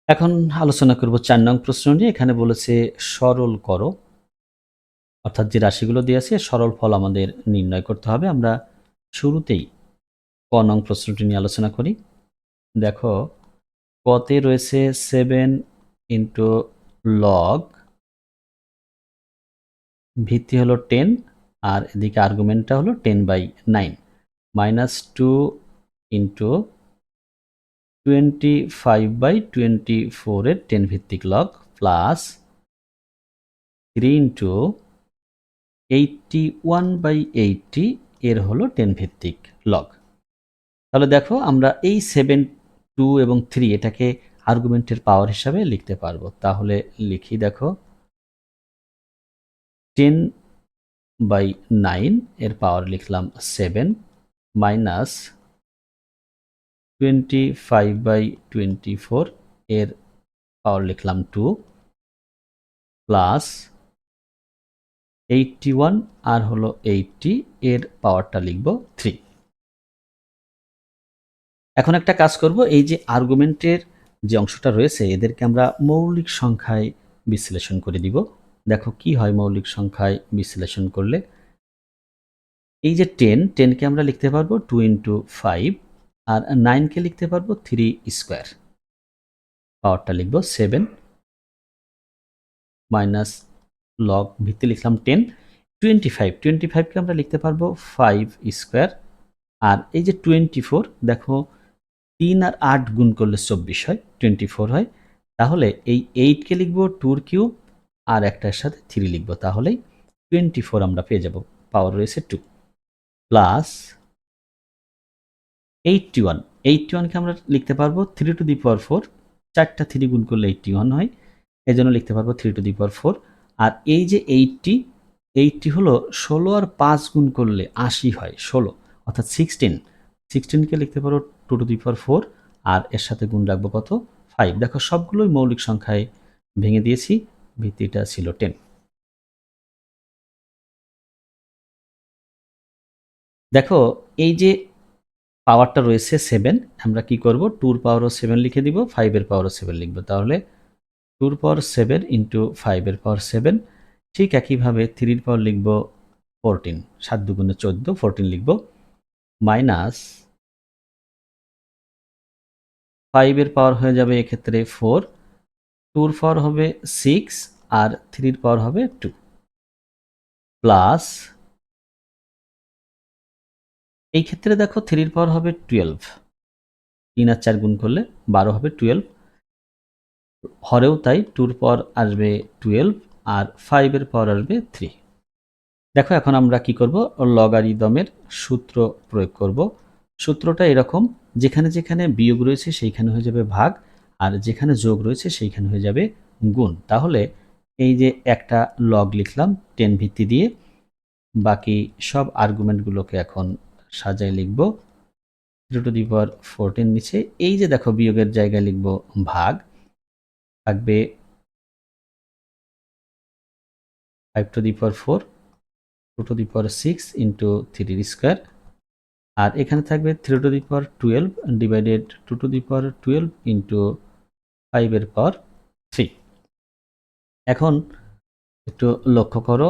Speaker 1: এখন আলোচনা করব 4 নং প্রশ্ন নিয়ে। এখানে বলেছে সরল করো, অর্থাৎ যে রাশিগুলো দিয়ে আছে সরল ফল আমাদের নির্ণয় করতে হবে। আমরা শুরুতেই ক নং প্রশ্নটি নিয়ে আলোচনা করি। দেখো কতে রয়েছে 7 ইন্টু লগ, ভিত্তি হলো 10 আর এদিকে আর্গুমেন্টটা হলো 10/9 -2 ইন্টু 25/24 এর 10 ভিত্তিক লগ প্লাস 3 ইন্টু 81/80 এর হলো 10 ভিত্তিক লগ। তাহলে দেখো আমরা এই 7, 2 এবং 3 এটাকে আর্গুমেন্টের পাওয়ার হিসাবে লিখতে পারবো। তাহলে লিখি, দেখো 10/9 এর পাওয়ার লিখলাম 7 মাইনাস 25/24 এর পাওয়ার লিখলাম 2 প্লাস 81 আর হলো 80 এর পাওয়ারটা লিখব 3। এখন একটা কাজ করব, এই যে আর্গুমেন্টের যে অংশটা রয়েছে এদেরকে আমরা মৌলিক সংখ্যায় বিশ্লেষণ করে দিব। দেখো কি হয় মৌলিক সংখ্যায় বিশ্লেষণ করলে। এই যে 10 কে আমরা লিখতে পারবো 2 ইন্টু 5 আর 9 কে লিখতে পারবো 3 স্কোয়ার। পাওয়ারটা লিখব 7 মাইনাস লগ ভিত্তি লিখলাম 10, 25 কে আমরা লিখতে পারবো 5 স্কোয়ার। আর এই যে 24, দেখো 3 আর 8 গুণ করলে 24 হয়, 24 হয়। তাহলে এই 8 কে লিখবো 2 কিউব আর একটার সাথে 3 লিখবো, তাহলেই 24 আমরা পেয়ে যাব। পাওয়ার রয়েছে 2 প্লাস 81, 81 কে আমরা লিখতে পারবো 3 টু দি পাওয়ার 4, 4টা 3 গুণ করলে 81 হয়, এই জন্য লিখতে পারবো 3 টু দি পাওয়ার 4। আর এই যে 80 হলো 16 আর 5 গুণ করলে 80 হয়, 16 অর্থাৎ 16 কে লিখতে পারো 2 টু দি পাওয়ার 4 আর এর সাথে গুণ রাখবো কত 5। দেখো সবগুলোই মৌলিক সংখ্যায় ভেঙে দিয়েছি, ভিত্তিটা ছিল 10। দেখো এই যে পাওয়ারটা রয়েছে 7, আমরা কি করব 2 এর পাওয়ারও 7 লিখে দিব, 5 এর পাওয়ারও 7 লিখব। তাহলে 2 এর পাওয়ার 7 ইন্টু 5 এর পাওয়ার 7। ঠিক একইভাবে 3 এর পাওয়ার লিখব 14, 7 দুগুণে 14, 14 লিখব মাইনাস 5 এর পাওয়ার হয়ে যাবে এক্ষেত্রে 4, 2 এর পাওয়ার হবে 6 আর 3 এর পাওয়ার হবে 2 প্লাস এই ক্ষেত্রে দেখো 3 এর পাওয়ার হবে 12, 3 আর 4 গুণ করলে 12 হবে 12, হরেও তাই 2 এর পাওয়ার আসবে 12 আর 5 এর পাওয়ার আসবে 3। দেখো এখন আমরা কি করব, লগারিদমের সূত্র প্রয়োগ করব। সূত্রটা এরকম, যেখানে যেখানে বিয়োগ রয়েছে সেইখানে হয়ে যাবে ভাগ আর যেখানে যোগ রয়েছে সেইখানে হয়ে যাবে গুণ। তাহলে এই যে একটা লগ লিখলাম 10 ভিত্তি দিয়ে, বাকি সব আর্গুমেন্টগুলোকে এখন সাজায় লিখব 0 টু দি পাওয়ার 14 নিচে। এই যে দেখো বিয়োগের জায়গায় লিখব ভাগ, থাকবে 5 to the power 4, 2 to the power 6 into 3 square, আর এখানে থাকবে 3 to the power 12 divided 2 to the power 12 into 5 এর পাওয়ার 3। এখন একটু লক্ষ্য করো,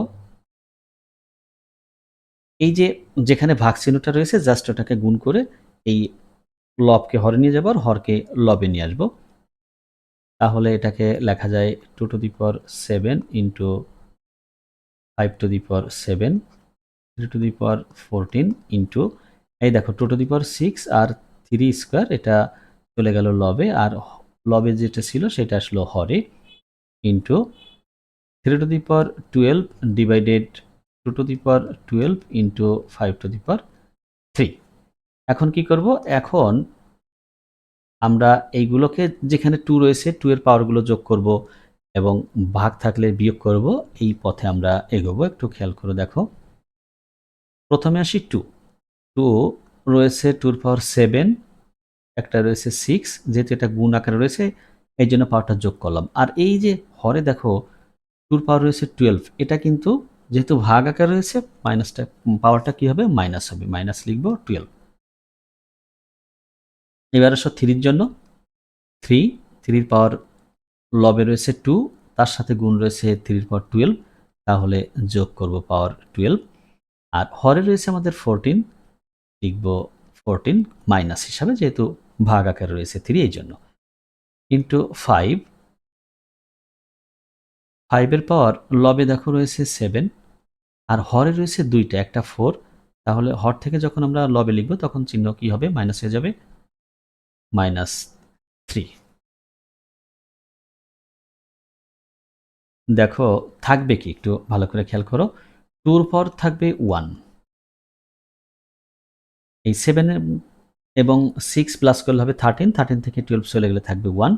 Speaker 1: এই যে যেখানে ভাগ চিহ্নটা রয়েছে জাস্ট ওটাকে গুণ করে এই লবকে হরে নিয়ে যাবো আর হরকে লবে নিয়ে আসবো। তাহলে এটাকে লেখা যায় 2 to the power 7 into 5 to the power 7, 3 to the power 14 into এই দেখো 2 to the power 6 R 3 square, এটা চলে গেল লবে আর লবে যেটা ছিল সেটা আসলো হরে, into 3 to the power 12 divided 2 to the power 12 into 5 to the power 3। এখন কি করব, এখন আমরা এইগুলোকে যেখানে 2 রয়েছে 2 এর পাওয়ারগুলো যোগ করব এবং ভাগ থাকলে বিয়োগ করব, এই পথে আমরা এগোবো। একটু খেয়াল করে দেখো, প্রথমে আসি 2, 2 রয়েছে 2 এর পাওয়ার 7, একটা রয়েছে 6, যেহেতু এটা গুণ আকারে রয়েছে এই জন্য পাওয়ারটা যোগ করলাম। আর এই যে হরে দেখো 2 এর পাওয়ার রয়েছে 12, এটা কিন্তু যেহেতু ভাগ আকারে রয়েছে মাইনাসটা পাওয়ারটা কি হবে মাইনাস হবে, মাইনাস লিখব 12। এবার আসো 3 এর জন্য, 3, 3 এর পাওয়ার লবে রয়েছে 2, তার সাথে গুণ রয়েছে 3 এর পাওয়ার 12, তাহলে যোগ করব পাওয়ার 12। আর হরে রয়েছে আমাদের 14, লিখব 14 মাইনাস হিসাবে, যেহেতু ভাগ আকারে রয়েছে 3 এই জন্য। ইন্টু 5, 5 এর পাওয়ার লবে দেখো রয়েছে 7 আর হরে রয়েছে দুইটা, একটা 4। তাহলে হর থেকে যখন আমরা লবে লিখব তখন চিহ্ন কি হবে? মাইনাস হয়ে যাবে, -3। দেখো থাকবে কি একটু ভালো করে খেয়াল করো। 2 এর পর থাকবে 1, এই 7 এবং 6 প্লাস করলে হবে 13, 13 থেকে 12 চলে গেলে থাকবে 1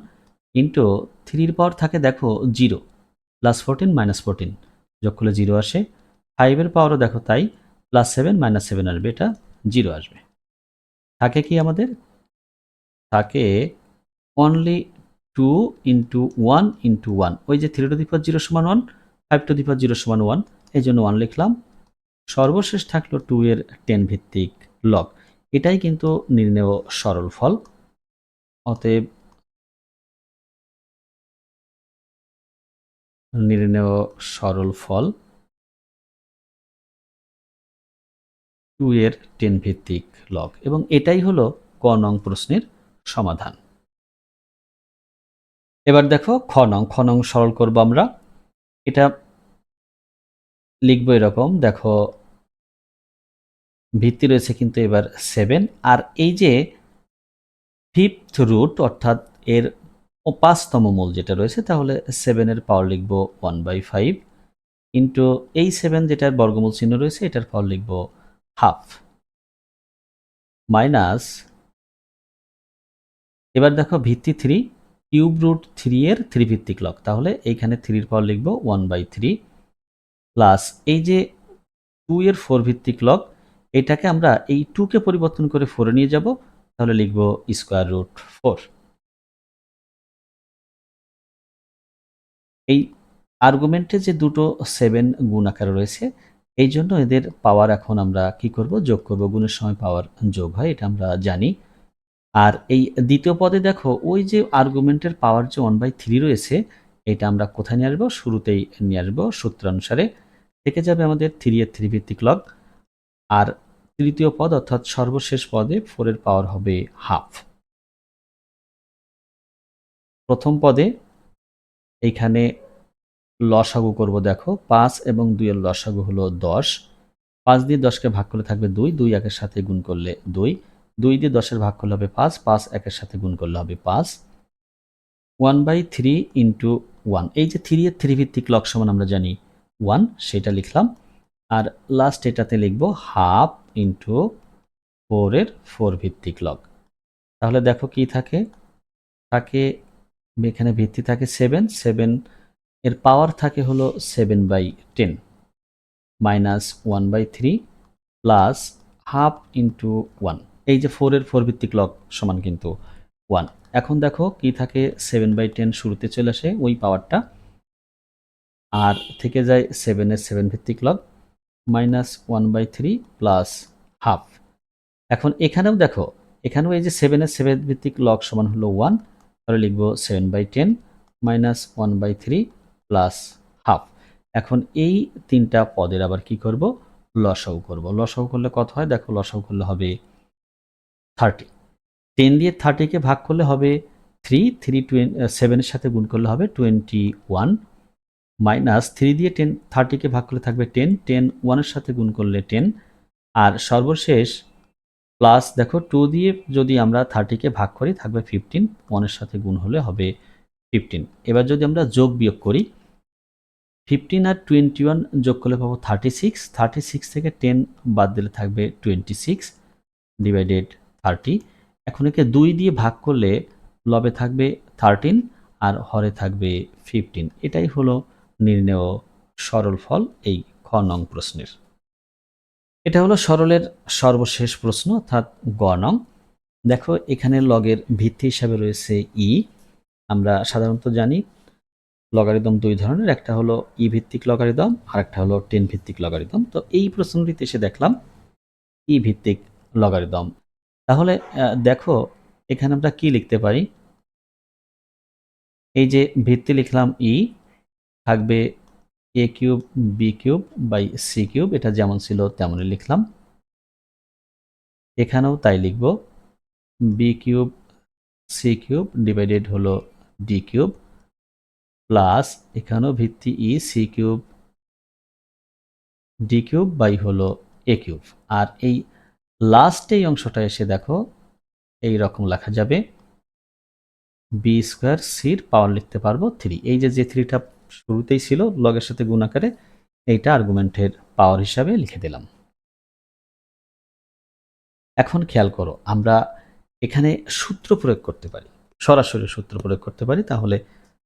Speaker 1: ইন্টু 3 এর পর থাকে দেখো 0, +14 -14 যোগ করলে 0 আসে। 5 এর পাওয়ারও দেখো তাই, +7 -7 আসবে, এটা 0 আসবে। থাকে কি আমাদের? থাকে অনলি 2 ইন্টু 1 ইন্টু 1, ওই যে 3 টু দি পাওয়ার 0 সমান 1, 5 টু দি পাওয়ার 0 সমান 1, এই জন্য 1 লিখলাম। সর্বশেষ থাকলো 2 এর 10 ভিত্তিক লগ, এটাই কিন্তু নির্ণেয় সরল ফল। অতএব নির্ণেয় সরল ফল 2 এর 10 ভিত্তিক লগ, এবং এটাই হলো ক নং প্রশ্নের সমাধান। এবার দেখো খ নং সরল করব আমরা। এটা লিখবো এরকম, দেখো ভিত্তি রয়েছে কিন্তু এবার 7, আর এই যে ফিফথ রুট অর্থাৎ এর 5তম মূল যেটা রয়েছে, তাহলে 7 এর পাওয়ার লিখব 1/5 ইন্টু এই 7 যেটার বর্গমূল চিহ্ন রয়েছে এটার পাওয়ার লিখব হাফ, মাইনাস, এবার দেখো ভিত্তি 3, কিউব রুট 3 এর 3 ভিত্তিক লগ, তাহলে এইখানে 3 এর পাওয়ার লিখব 1/3 প্লাস এই যে 2 এর 4 ভিত্তিক লগ, এটাকে আমরা এই 2 কে পরিবর্তন করে 4 এ নিয়ে যাব, তাহলে লিখব স্কয়ার রুট 4। এই আর্গুমেন্টে যে দুটো 7 গুণ আকারে রয়েছে, এই জন্য এদের পাওয়ার এখন আমরা কি করব? যোগ করব। গুণের সময় পাওয়ার যোগ হয়, এটা আমরা জানি। আর এই দ্বিতীয় পদে দেখো ওই যে আর্গুমেন্টের পাওয়ার যে 1/3 রয়েছে, এটা আমরা কোথায় নিয়ে আসবো? শুরুতেই নিয়ে আসবো সূত্রানুসারে। থেকে যাবে আমাদের 3 এর 3 ভিত্তিক লগ, আর তৃতীয় পদ অর্থাৎ সর্বশেষ পদে 4 এর পাওয়ার হবে হাফ। প্রথম পদে এইখানে লসাগু করব, দেখো 5 এবং 2 এর লসাগু হলো 10, 5 দিয়ে 10কে ভাগ করলে থাকবে 2, 2 একের সাথে গুণ করলে 2, 2 দিয়ে 10 এর ভাগ করলে হবে 5, 5 একের সাথে গুণ করলে হবে 5, 1/3 ইন্টু 1, এই যে 3 এর 3 ভিত্তিক লগ সমান আমরা জানি 1, সেটা লিখলাম। আর লাস্ট এটাতে লিখব হাফ ইন্টু 4 এর 4 ভিত্তিক লগ। তাহলে দেখো কি থাকে? থাকে এখানে ভিত্তি থাকে 7, 7 এর পাওয়ার থাকে হলো 7/10 মাইনাস 1/3 প্লাস হাফ ইন্টু 1, এই যে 4 এর 4 ভিত্তিক লগ সমান কিন্তু 1। এখন দেখো কি থাকে? 7/10 শুরুতে চলে আসে ওই পাওয়ারটা, আর থেকে যায় 7 এর 7 ভিত্তিক লগ মাইনাস 1/3 প্লাস হাফ। এখন এখানেও দেখো, এখানেও এই যে 7 এর 7 ভিত্তিক লগ সমান হলো 1, তাহলে লিখব 7/10 মাইনাস 1/3 প্লাস হাফ। এখন এই তিনটা পদের আবার কি করব? লসাগু করব। লসাগু করলে কত হয়? দেখো লসাগু করলে হবে 30। 10 দিয়ে 30 কে ভাগ করলে হবে 3, 7 এর সাথে গুণ করলে হবে 21, মাইনাস 3 দিয়ে 30 কে ভাগ করলে থাকবে 10, 1 এর সাথে গুণ করলে 10, আর সর্বশেষ প্লাস দেখো 2 দিয়ে যদি আমরা 30 কে ভাগ করি থাকবে 15, 1 এর সাথে গুণ হলে হবে 15। এবার যদি আমরা যোগ বিয়োগ করি, 15 আর 21 যোগ করলে পাবো 36, 36 থেকে 10 বাদ দিলে থাকবে 26 ডিভাইডেড 30। এখন একে 2 দিয়ে ভাগ করলে লবে থাকবে 13 আর হরে থাকবে 15। এটাই হলো নির্ণেয় সরল ফল এই খ নং প্রশ্নের। এটা হলো সরলের সর্বশেষ প্রশ্ন অর্থাৎ গ নং। দেখো এখানে লগের ভিত্তি হিসাবে রয়েছে ই। আমরা সাধারণত জানি লগারিদম দুই ধরনের, একটা হলো ই ভিত্তিক লগারিদম আর একটা হলো 10 ভিত্তিক লগারিদম। তো এই প্রশ্নটিতে এসে দেখলাম ই ভিত্তিক লগারিদম। তাহলে দেখো এখানে আমরা কি লিখতে পারি? এই যে ভিত্তি লিখলাম ই, থাকবে A cube B cube by C cube, এটা যেমন ছিল তেমনই লিখলাম। এখানেও তাই লিখব, B cube C cube divided হলো ডি কিউব প্লাস এখানেও ভিত্তি ই C cube D cube by হলো এ কিউব। আর এই লাস্ট এই অংশটা এসে দেখো এই রকম লেখা যাবে বি স্কোয়ার সির পাওয়ার লিখতে পারবো 3। এই যে থ্রিটা শুরুতেই ছিল লগের সাথে গুণ আকারে, এইটা আর্গুমেন্টের পাওয়ার হিসাবে লিখে দিলাম। এখন খেয়াল করো, আমরা এখানে সূত্র প্রয়োগ করতে পারি, সরাসরি সূত্র প্রয়োগ করতে পারি, তাহলে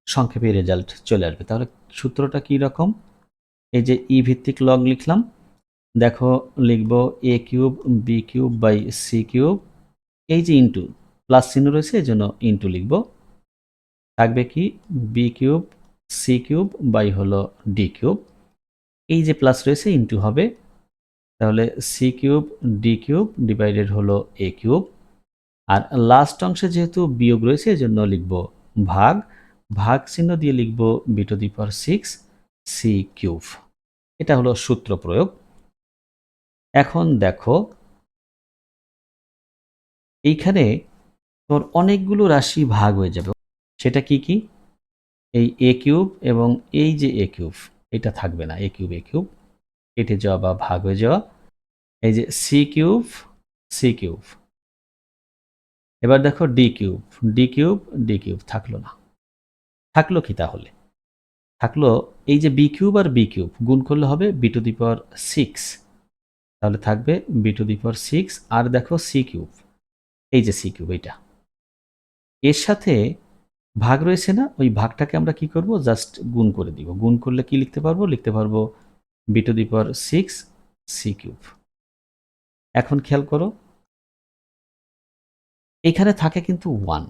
Speaker 1: সংক্ষেপে রেজাল্ট চলে আসবে। তাহলে সূত্রটা কি রকম? এই যে ই ভিত্তিক লগ লিখলাম, দেখো লিখব A cube B cube by C cube, এই যে ইন্টু প্লাস চিহ্ন রয়েছে এই জন্য ইন্টু লিখব, থাকবে কি B cube C cube by হলো ডি কিউব, এই যে প্লাস রয়েছে ইন্টু হবে, তাহলে C cube D cube divided হলো এ কিউব। আর লাস্ট অংশে যেহেতু বিয়োগ রয়েছে এই জন্য লিখব ভাগ, ভাগ চিহ্ন দিয়ে লিখব B to the power 6 C cube. এটা হলো সূত্র প্রয়োগ। এখন দেখো এইখানে তোর অনেকগুলো রাশি ভাগ হয়ে যাবে, সেটা কি কি? এই এ কিউব এবং এই যে এ কিউব, এটা থাকবে না, এ কিউব কেটে যাওয়া বা ভাগ হয়ে যাওয়া। এই যে সি কিউব সি কিউব, এবার দেখো D cube D cube D cube থাকলো না। থাকলো কি তাহলে? থাকলো এই যে বি কিউব আর বি কিউব গুণ করলে হবে বি টু দি পাওয়ার 6, তাহলে থাকবে বি টু দি পাওয়ার 6। আর দেখো সি কিউব, এই যে সি কিউব, এইটা এর সাথে ভাগ রয়েছে না, ওই ভাগটাকে আমরা কি করব, জাস্ট গুণ করে দিব। গুণ করলে কি লিখতে পারবো? লিখতে পারবো B to the power 6 C cube. এখন খেয়াল করো, এখানে থাকে কিন্তু 1,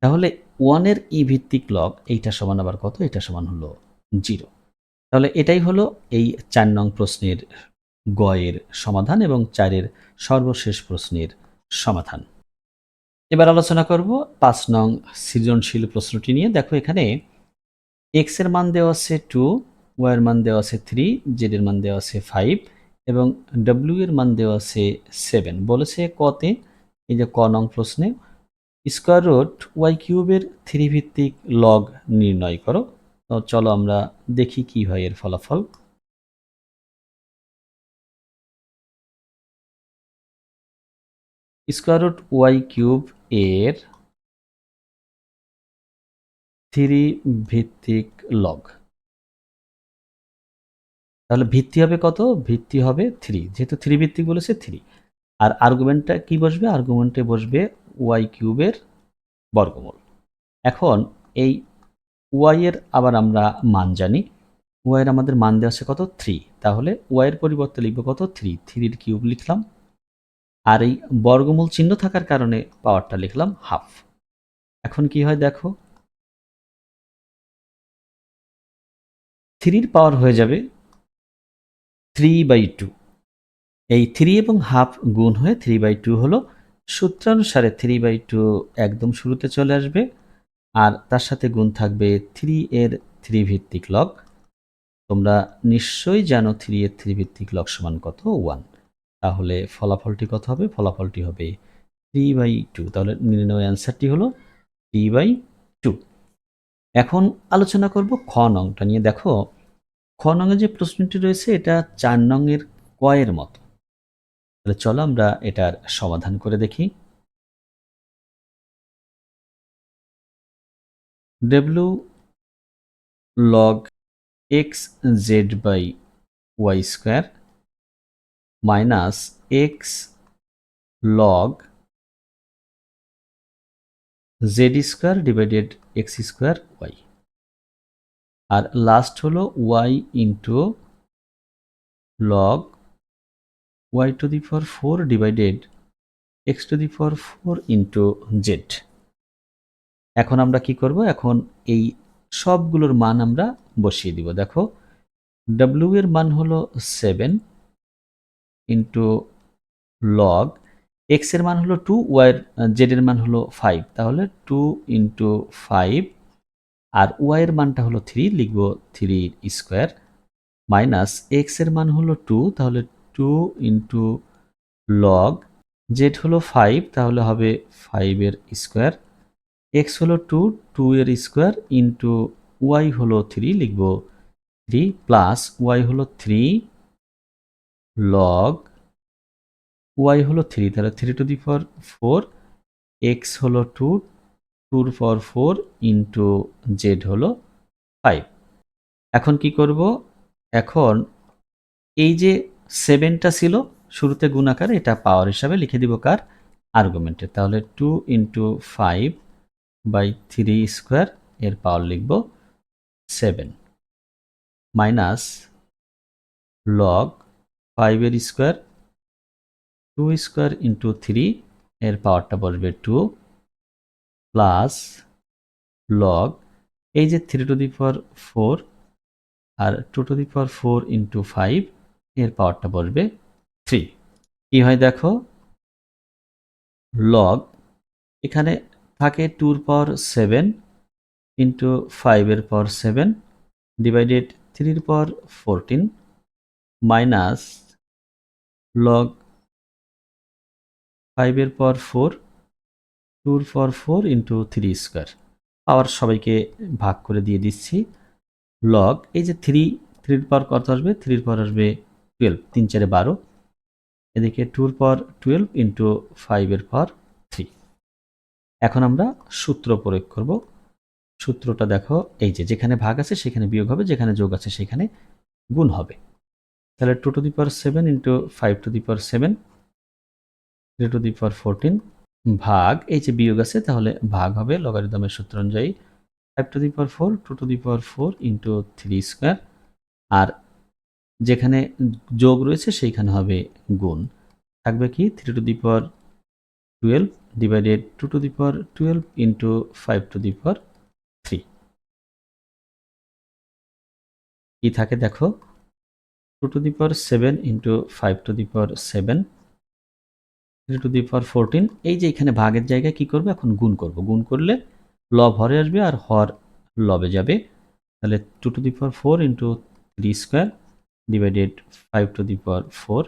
Speaker 1: তাহলে 1 এর ই ভিত্তিক লগ এইটা সমান আবার কত? এটা সমান হলো 0। তাহলে এটাই হলো এই 4 নং প্রশ্নের গ এর সমাধান এবং 4 এর সর্বশেষ প্রশ্নের সমাধান। এবার আলোচনা করব 5 নং সৃজনশীল প্রশ্নটি নিয়ে। দেখো এখানে এক্স এর মান দেওয়া আছে 2, ওয়াই এর মান দেওয়া আছে 3, জেড এর মান দেওয়া আছে 5 এবং ডব্লিউ এর মান দেওয়া আছে 7। বলেছে কতে, এই যে ক নং প্রশ্নে স্কোয়ার রুট ওয়াই কিউবের 3 ভিত্তিক লগ নির্ণয় করো। তো চলো আমরা দেখি কি হয় এর ফলাফল। স্কোয়ার রুট ওয়াই কিউব এর 3 ভিত্তিক লগ, তাহলে ভিত্তি হবে কত? ভিত্তি হবে 3, যেহেতু 3 ভিত্তিক বলেছে 3। আর আর্গুমেন্টটা কি বসবে? আর্গুমেন্টে বসবে ওয়াই কিউবের বর্গমূল। এখন এই ওয়াই এর আবার আমরা মান জানি, ওয়াই এর আমাদের মান দেওয়া আছে কত? 3, তাহলে ওয়াই এর পরিবর্তে লিখবো কত? 3, 3 এর কিউব লিখলাম। আর এই বর্গমূল চিহ্ন থাকার কারণে পাওয়ারটা লিখলাম হাফ। এখন কি হয় দেখো, 3 এর পাওয়ার হয়ে যাবে 3/2। এই 3 এবং হাফ গুণ হয়ে 3/2 হলো। সূত্রানুসারে 3/2 একদম শুরুতে চলে আসবে, আর তার সাথে গুণ থাকবে 3 এর 3 ভিত্তিক লগ। তোমরা নিশ্চয়ই জানো 3 এর 3 ভিত্তিক লগ সমান কত? 1। তাহলে ফলাফলটি কত হবে? ফলাফলটি হবে 3/2। তাহলে নির্ণয় অ্যান্সারটি হলো 3/2। এখন আলোচনা করব খ নংটা নিয়ে। দেখো খ নংয়ে যে প্রশ্নটি রয়েছে এটা 4 নংয়ের ক এর মতো। তাহলে চলো আমরা এটার সমাধান করে দেখি। W log X Z by Y square minus X log Z square divided X square Y, আর লাস্ট হলো Y into log Y to the power 4 divided X to the power 4 into Z. এখন আমরা কি করব? এখন এই সবগুলোর মান আমরা বসিয়ে দিব। দেখো ডব্লিউ এর মান হলো 7 ইন্টু লগ এক্স এর মান হলো 2, ওয়াই জেড এর মান হলো 5, তাহলে 2 ইন্টু 5, আর ওয়াই এর মানটা হলো 3, লিখব 3 স্কোয়ার, মাইনাস এক্স এর মান হলো 2, তাহলে 2 ইন্টু লগ জেড হলো 5, তাহলে হবে 5 এর স্কোয়ার। এক্স হলো 2, 2 এর স্কোয়ার ইন্টু ওয়াই হলো 3, লিখব 3 প্লাস ওয়াই হলো 3 লগ ওয়াই হলো 3, তাহলে 3 টু দি পাওয়ার 4, এক্স হলো 2, 2 টু পাওয়ার 4 ইন্টু জেড হলো 5। এখন কি করব? এখন এই যে 7টা ছিল শুরুতে গুণাকার, এটা পাওয়ার হিসাবে লিখে দিব কার? আর্গুমেন্টে। তাহলে 2 ইন্টু 5 বাই 3 স্কোয়ার, এর পাওয়ার লিখব 7, মাইনাস লগ 5 এর স্কোয়ার, 2 স্কোয়ার ইন্টু 3, এর পাওয়ারটা বসবে 2, প্লাস লগ এই যে 3 টু দি পাওয়ার 4 আর 2 টু দি পাওয়ার 4 ইন্টু 5, এর পাওয়ারটা বসবে 3। কি হয় দেখো, লগ এখানে থাকে 2 এর পাওয়ার 7 ইন্টু 5 এর পাওয়ার 7 ডিভাইডেড 3 এর পাওয়ার 14 মাইনাস লগ 5 এর পাওয়ার 4, 2 এর পাওয়ার 4 ইন্টু 3 স্কোয়ার। পাওয়ার সবাইকে ভাগ করে দিয়ে দিচ্ছি। লগ এই যে 3 এর পাওয়ার কত আসবে? 3 এর পাওয়ার আসবে 12, 3 4 12, এদিকে 2 এর পাওয়ার 12 ইন্টু 5 এর পাওয়ার 3। এখন আমরা সূত্র প্রয়োগ করব। সূত্রটা দেখো, এই যে যেখানে ভাগ আছে সেখানে বিয়োগ হবে, যেখানে যোগ আছে সেখানে গুণ হবে। তাহলে 2 to the power 7 into 5 to the power 7, 3 to the power 14 ভাগ এই যে বিয়োগ আছে, তাহলে ভাগ হবে লগারিদমের সূত্র অনুযায়ী 5 to the power 4, 2 to the power 4 into 3 square, আর যেখানে যোগ রয়েছে সেইখানে হবে গুণ। থাকবে কি 3 to the power 12 divided 2 to the power 12 into 5 to the power 3। কি থাকে দেখো, 2 to the power 7 into 5 to the power 7, 3 to the power 14। এই যে এখানে ভাগের জায়গায় কি করব? এখন গুণ করব। গুণ করলে লব হরে আসবে আর হর লবে যাবে। তাহলে 2 to the power 4 into 3 square divided 5 to the power 4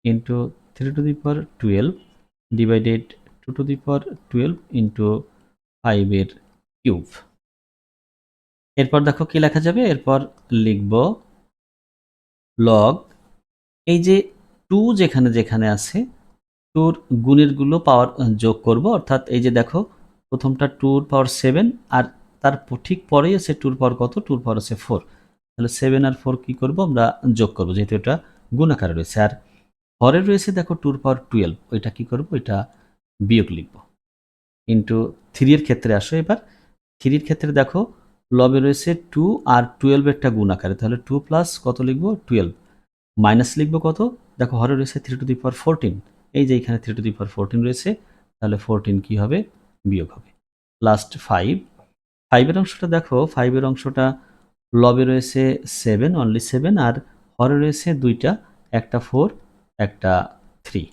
Speaker 1: into 3 to the power 12 divided 2 to the power 12 into 5 এর কিউব। এরপর দেখো কি লেখা যাবে? এরপর লিখব লগ এই যে 2 যেখানে যেখানে আছে 2 গুণের গুলো পাওয়ার যোগ করব, অর্থাৎ এই যে দেখো প্রথমটা 2 এর পাওয়ার 7 আর তার ঠিক পরেই আছে 2 এর পাওয়ার কত? 2 এর পাওয়ার আছে 4। তাহলে 7 আর 4 কি করব? আমরা যোগ করব, যেহেতু এটা গুণ আকারে রয়েছে। আর হরে রয়েছে দেখো 2 এর পাওয়ার 12, ওইটা কি করব? এটা বিয়োগ লিখব। ইন্টু 3 এর ক্ষেত্রে আসো এবার। 3 এর ক্ষেত্রে দেখো লবে রয়েছে 2 আর 12 এরটা গুণ আকারে, তাহলে 2 প্লাস কত লিখব? 12 মাইনাস লিখব কত? দেখো হরে রয়েছে 3 টু দি পাওয়ার 14, এই যে এখানে 3 টু দি পাওয়ার 14 রয়েছে, তাহলে 14 কি হবে? বিয়োগ হবে। লাস্ট 5, 5 এর অংশটা দেখো, 5 এর অংশটা লবে রয়েছে 7, অনলি 7, আর হরে রয়েছে দুইটা, একটা 4 একটা 3।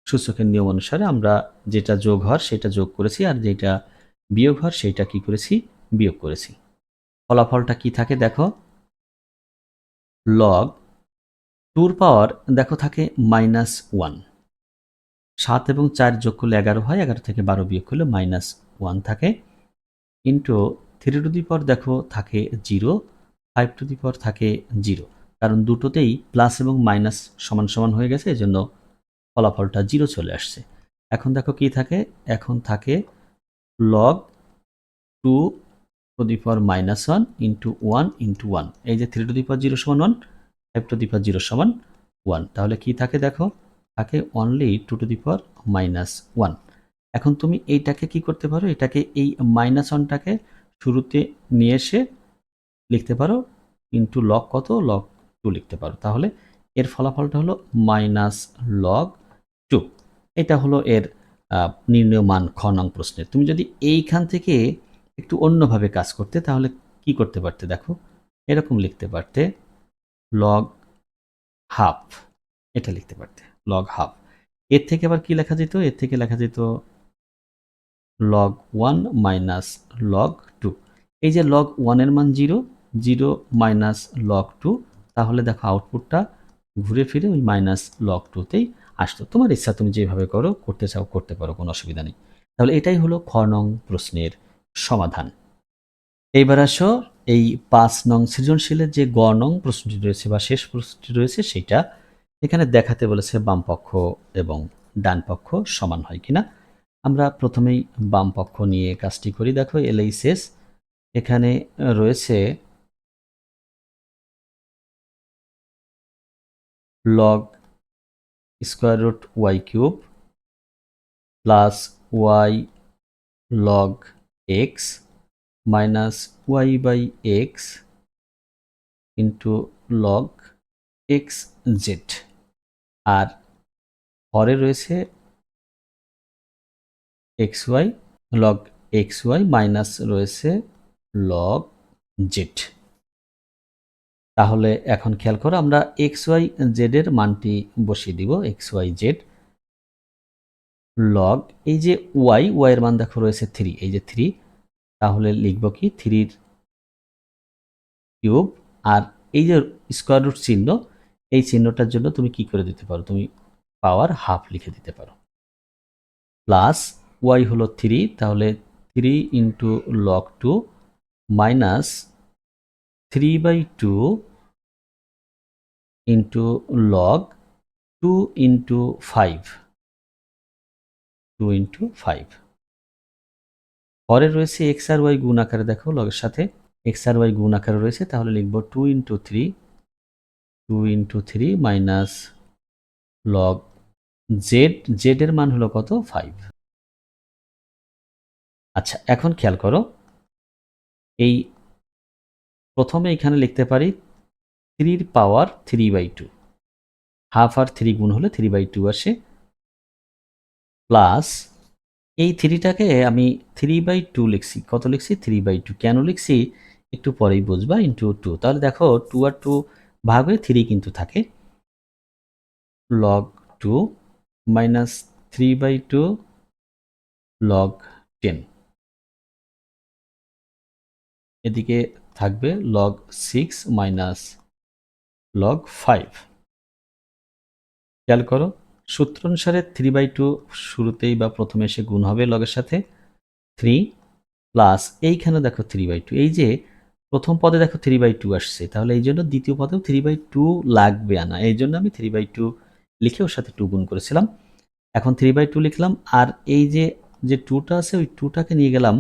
Speaker 1: সূচকের নিয়ম অনুসারে আমরা যেটা যোগ হর সেটা যোগ করেছি, আর যেটা বিয়োগ হর সেটা কি করেছি? বিয়োগ করেছি। ফলাফলটা কি থাকে দেখো, লগ 2 এর পাওয়ার দেখো থাকে -1, 7 এবং 4 যোগ করলে 11 হয়, 11 থেকে 12 বিয়োগ করলে -1 থাকে, ইন্টু 3 টু দি পাওয়ার দেখো থাকে 0, 5 টু দি পাওয়ার থাকে 0, কারণ দুটোতেই প্লাস এবং মাইনাস সমান সমান হয়ে গেছে, এজন্য ফলাফলটা 0 চলে আসছে। এখন দেখো কি থাকে, এখন থাকে log 2 to the power -1 into 1 into 1, এই যে 3 টু দি পাওয়ার 0 সমান 1, 5 টু দি পাওয়ার 0 সমান 1, তাহলে কি থাকে দেখো, থাকে অনলি 2 টু দি পাওয়ার -1। এখন তুমি এইটাকে কি করতে পারো? এটাকে এই -1টাকে শুরুতে নিয়ে এসে লিখতে পারো ইন্টু লগ কত? লগ 2 লিখতে পারো। তাহলে এর ফলাফলটা হলো -log 2। এটা হলো এর নির্ণেয় মান খ নং প্রশ্নের। তুমি যদি এইখান থেকে একটু অন্যভাবে কাজ করতে, তাহলে কি করতে পারতে দেখো, এরকম লিখতে পারতে লগ হাফ, এটা লিখতে পারতে লগ হাফ। এর থেকে আবার কি লেখা যেত? এর থেকে লেখা যেত log 1 মাইনাস log 2। এই যে log 1 এর মান 0, 0 মাইনাস log 2, তাহলে দেখো আউটপুটটা ঘুরে ফিরে ওই মাইনাস log 2 তেই আসতো। তোমার ইচ্ছা, তুমি যেভাবে করতে চাও করতে পারো, কোনো অসুবিধা নেই। তাহলে এটাই হলো খ নং প্রশ্নের সমাধান। এইবার আসো এই ৫ নং সৃজনশীলের যে গ নং প্রশ্নটি রয়েছে বা শেষ প্রশ্নটি রয়েছে সেটা। এখানে দেখাতে বলেছে বাম পক্ষ এবং ডান পক্ষ সমান হয় কিনা। আমরা প্রথমেই বাম পক্ষ নিয়ে কাজটি করি। দেখো LHS এখানে রয়েছে log square root Y cube plus Y log X minus Y by X into log X Z. আর হরে রয়েছে X Y log X Y minus রয়েছে লগ জেড। তাহলে এখন খেয়াল করো, আমরা এক্স ওয়াই জেড এর মানটি বসিয়ে দিব। এক্স ওয়াই জেড লগ এই যে ওয়াই এর মান দেখো রয়েছে 3, এই যে 3, তাহলে লিখব কি 3 কিউব। আর এই যে স্কোয়ার রুট চিহ্ন, এই চিহ্নটার জন্য তুমি কি করে দিতে পারো, তুমি পাওয়ার হাফ লিখে দিতে পারো। প্লাস ওয়াই হলো 3, তাহলে 3 into log 2 minus 3/2 into log 2 into 5, 2 into 5। পরে রয়েছে এক্স আর ওয়াই গুণ আকারে, দেখো লগের সাথে এক্স আর ওয়াই গুণ আকারে রয়েছে, তাহলে লিখব 2 into 3, 2 into 3 minus log Z, Z এর মান হলো কত 5। আচ্ছা এখন খেয়াল করো, এই প্রথমে এখানে লিখতে পারি 3 এর পাওয়ার 3/2, হাফ আর 3 গুণ হলে 3/2 আসে, প্লাস এই 3টাকে আমি 3/2 লিখছি। কত লিখছি 3/2, কেন লিখছি একটু পরেই বুঝবা, ইন্টু 2। তাহলে দেখো 2 আর 2 ভাগ হয়ে 3 কিন্তু থাকে, লগ 2 মাইনাস 3/2 লগ 10, এদিকে থাকবে লগ 6 মাইনাস লগ 5। খেয়াল করো, সূত্র অনুসারে 3/2 শুরুতেই বা প্রথমে এসে গুণ হবে লগের সাথে 3, প্লাস এইখানে দেখো 3/2, এই যে প্রথম পদে দেখো 3/2 আসছে, তাহলে এই জন্য দ্বিতীয় পদেও 3/2 লাগবে আনা, এই জন্য আমি 3/2 লিখে ওর সাথে 2 গুণ করেছিলাম। এখন 3/2 লিখলাম, আর এই যে যে 2টা আছে ওই 2টাকে নিয়ে গেলাম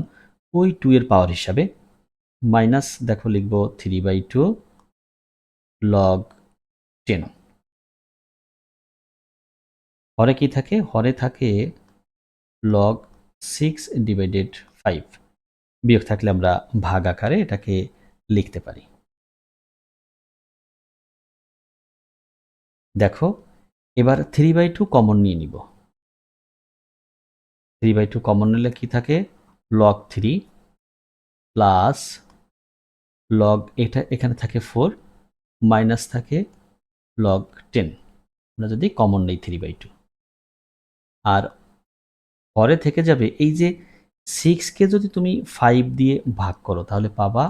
Speaker 1: ওই 2 এর পাওয়ার হিসাবে, মাইনাস দেখো লিখব 3/2 লগ 10। হরে কি থাকে, হরে থাকে লগ 6/5, বিয়োগ থাকলে আমরা ভাগ আকারে এটাকে লিখতে পারি। দেখো এবার 3/2 কমন নিয়ে নিব। 3/2 কমন নিলে কি থাকে, লগ 3 প্লাস লগ, এটা এখানে থাকে 4 মাইনাস থাকে লগ 10, আমরা যদি কমন নেই 3/2। আর পরে থেকে যাবে এই যে 6কে যদি তুমি 5 দিয়ে ভাগ করো তাহলে পাবা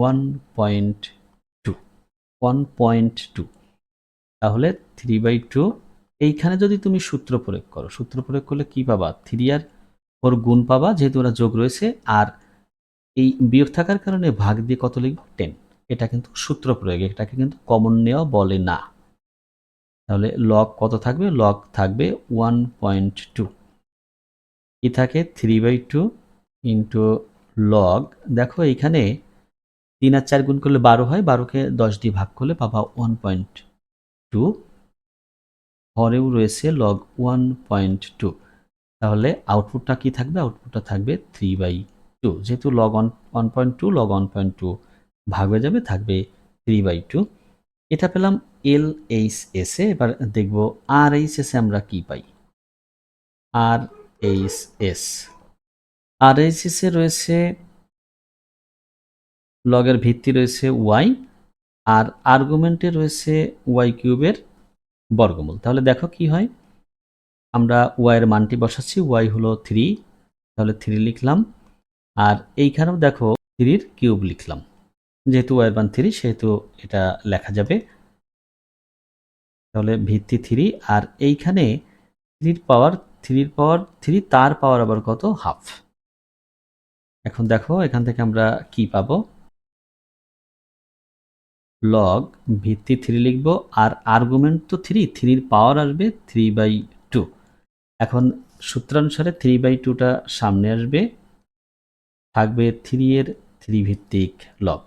Speaker 1: 1.2, 1.2। তাহলে 3/2 এইখানে যদি তুমি সূত্র প্রয়োগ করো, সূত্র প্রয়োগ করলে কি পাবা, 3 আর 4 গুণ পাবা যেহেতু ওরা যোগ রয়েছে, আর এই বিয়োগ থাকার কারণে ভাগ দিয়ে কত লিখব 10। এটা কিন্তু সূত্র প্রয়োগ, এটাকে কিন্তু কমন নেওয়া বলে না। তাহলে লগ কত থাকবে, লগ থাকবে 1.2, কি থাকে 3/2 ইন্টু লগ, দেখো এইখানে 3 আর 4 গুণ করলে 12 হয়, 12কে 10 দিয়ে ভাগ করলে পাবা 1.2, হরেও রয়েছে লগ 1.2। তাহলে আউটপুটটা কি থাকবে, আউটপুটটা থাকবে 3/2, যেহেতু লগ 1.2 লগ 1.2 ভাগ হয়ে যাবে, থাকবে 3/2। এটা পেলাম LHS এ। এবার দেখব RHS এ আমরা কি পাই। RHS, RHS এ রয়েছে লগের ভিত্তি রয়েছে y, আর আর্গুমেন্টে রয়েছে y কিউবের বর্গমূল। তাহলে দেখো কি হয়, আমরা y এর মানটি বসাচ্ছি, y হলো 3, তাহলে 3 লিখলাম, আর এইখানেও দেখো 3 এর কিউব লিখলাম, যেহেতু y এর মান 3 সেহেতু এটা লেখা যাবে। তাহলে ভিত্তি 3, আর এইখানে থ্রি তার পাওয়ার আবার কত, হাফ। এখন দেখো এখান থেকে আমরা কি পাবো, লগ ভিত্তি 3 লিখবো, আর আর্গুমেন্ট তো 3 পাওয়ার আসবে 3/2। এখন সূত্রানুসারে 3/2টা সামনে আসবে, থাকবে 3 এর 3 ভিত্তিক লগ।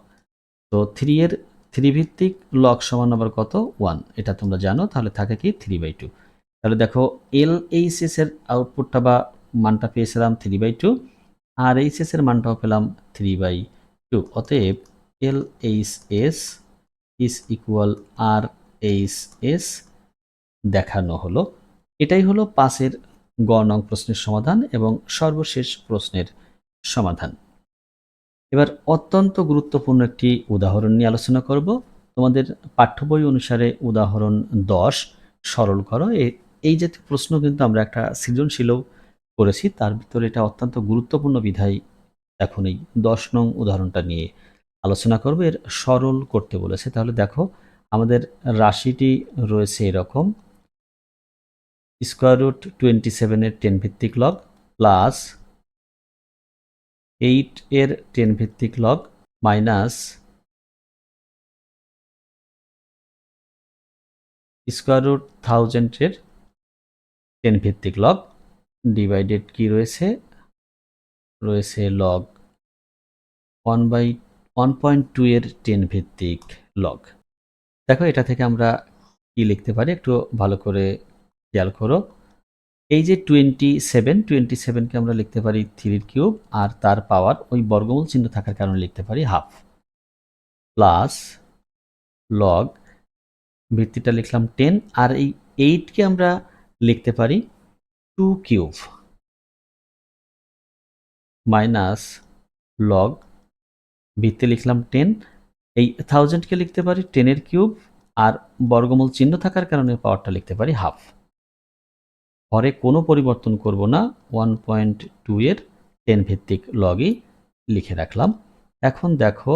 Speaker 1: তো 3 এর 3 ভিত্তিক লগ সমান আবার কত, 1, এটা তোমরা জানো। তাহলে থাকে কি 3/2। তাহলে দেখো LHS এর আউটপুটটা বা মানটা পেয়েছিলাম 3/2, আর এইচএস এর মানটাও পেলাম 3/2। অতএব LHS ইজ ইকুয়াল RHS দেখানো হলো। এটাই হলো 5-এর গ নং প্রশ্নের সমাধান এবং সর্বশেষ প্রশ্নের সমাধান। এবার অত্যন্ত গুরুত্বপূর্ণ একটি উদাহরণ নিয়ে আলোচনা করব। তোমাদের পাঠ্য বই অনুসারে উদাহরণ 10 সরল করো। এই জাতীয় প্রশ্ন কিন্তু আমরা একটা সৃজনশীলও করেছি, তার ভিতরে এটা অত্যন্ত গুরুত্বপূর্ণ বিধায় এখন এই 10 নং উদাহরণটা নিয়ে আলোচনা করব। এর সরল করতে বলেছে। তাহলে দেখো আমাদের রাশিটি রয়েছে এরকম, স্কোয়ার রুট 27 এর 10 ভিত্তিক লগ প্লাস 8 এর 10 ভিত্তিক লগ মাইনাস স্কোয়ার রুট 1000 এর 10 ভিত্তিক লগ ডিভাইডেড কি রয়েছে, রয়েছে লগ 1/1.2 এর 10 ভিত্তিক লগ। দেখো এটা থেকে আমরা কি লিখতে পারি একটু ভালো করে খেয়াল করো। এই যে 27কে আমরা লিখতে পারি 3 কিউব, আর তার পাওয়ার ওই বর্গমূল চিহ্ন থাকার কারণে লিখতে পারি হাফ, প্লাস লগ ভিত্তিটা লিখলাম 10, আর এই 8কে আমরা লিখতে পারি 2 কিউব মাইনাস লগ ভিত্তি লিখলাম 10, এই 1000কে লিখতে পারি 10 এর কিউব, আর বর্গমূল চিহ্ন থাকার কারণে পাওয়ারটা লিখতে পারি হাফ। হরে কোনো পরিবর্তন করব না, 1.2 এর 10 ভিত্তিক লগই লিখে রাখলাম। এখন দেখো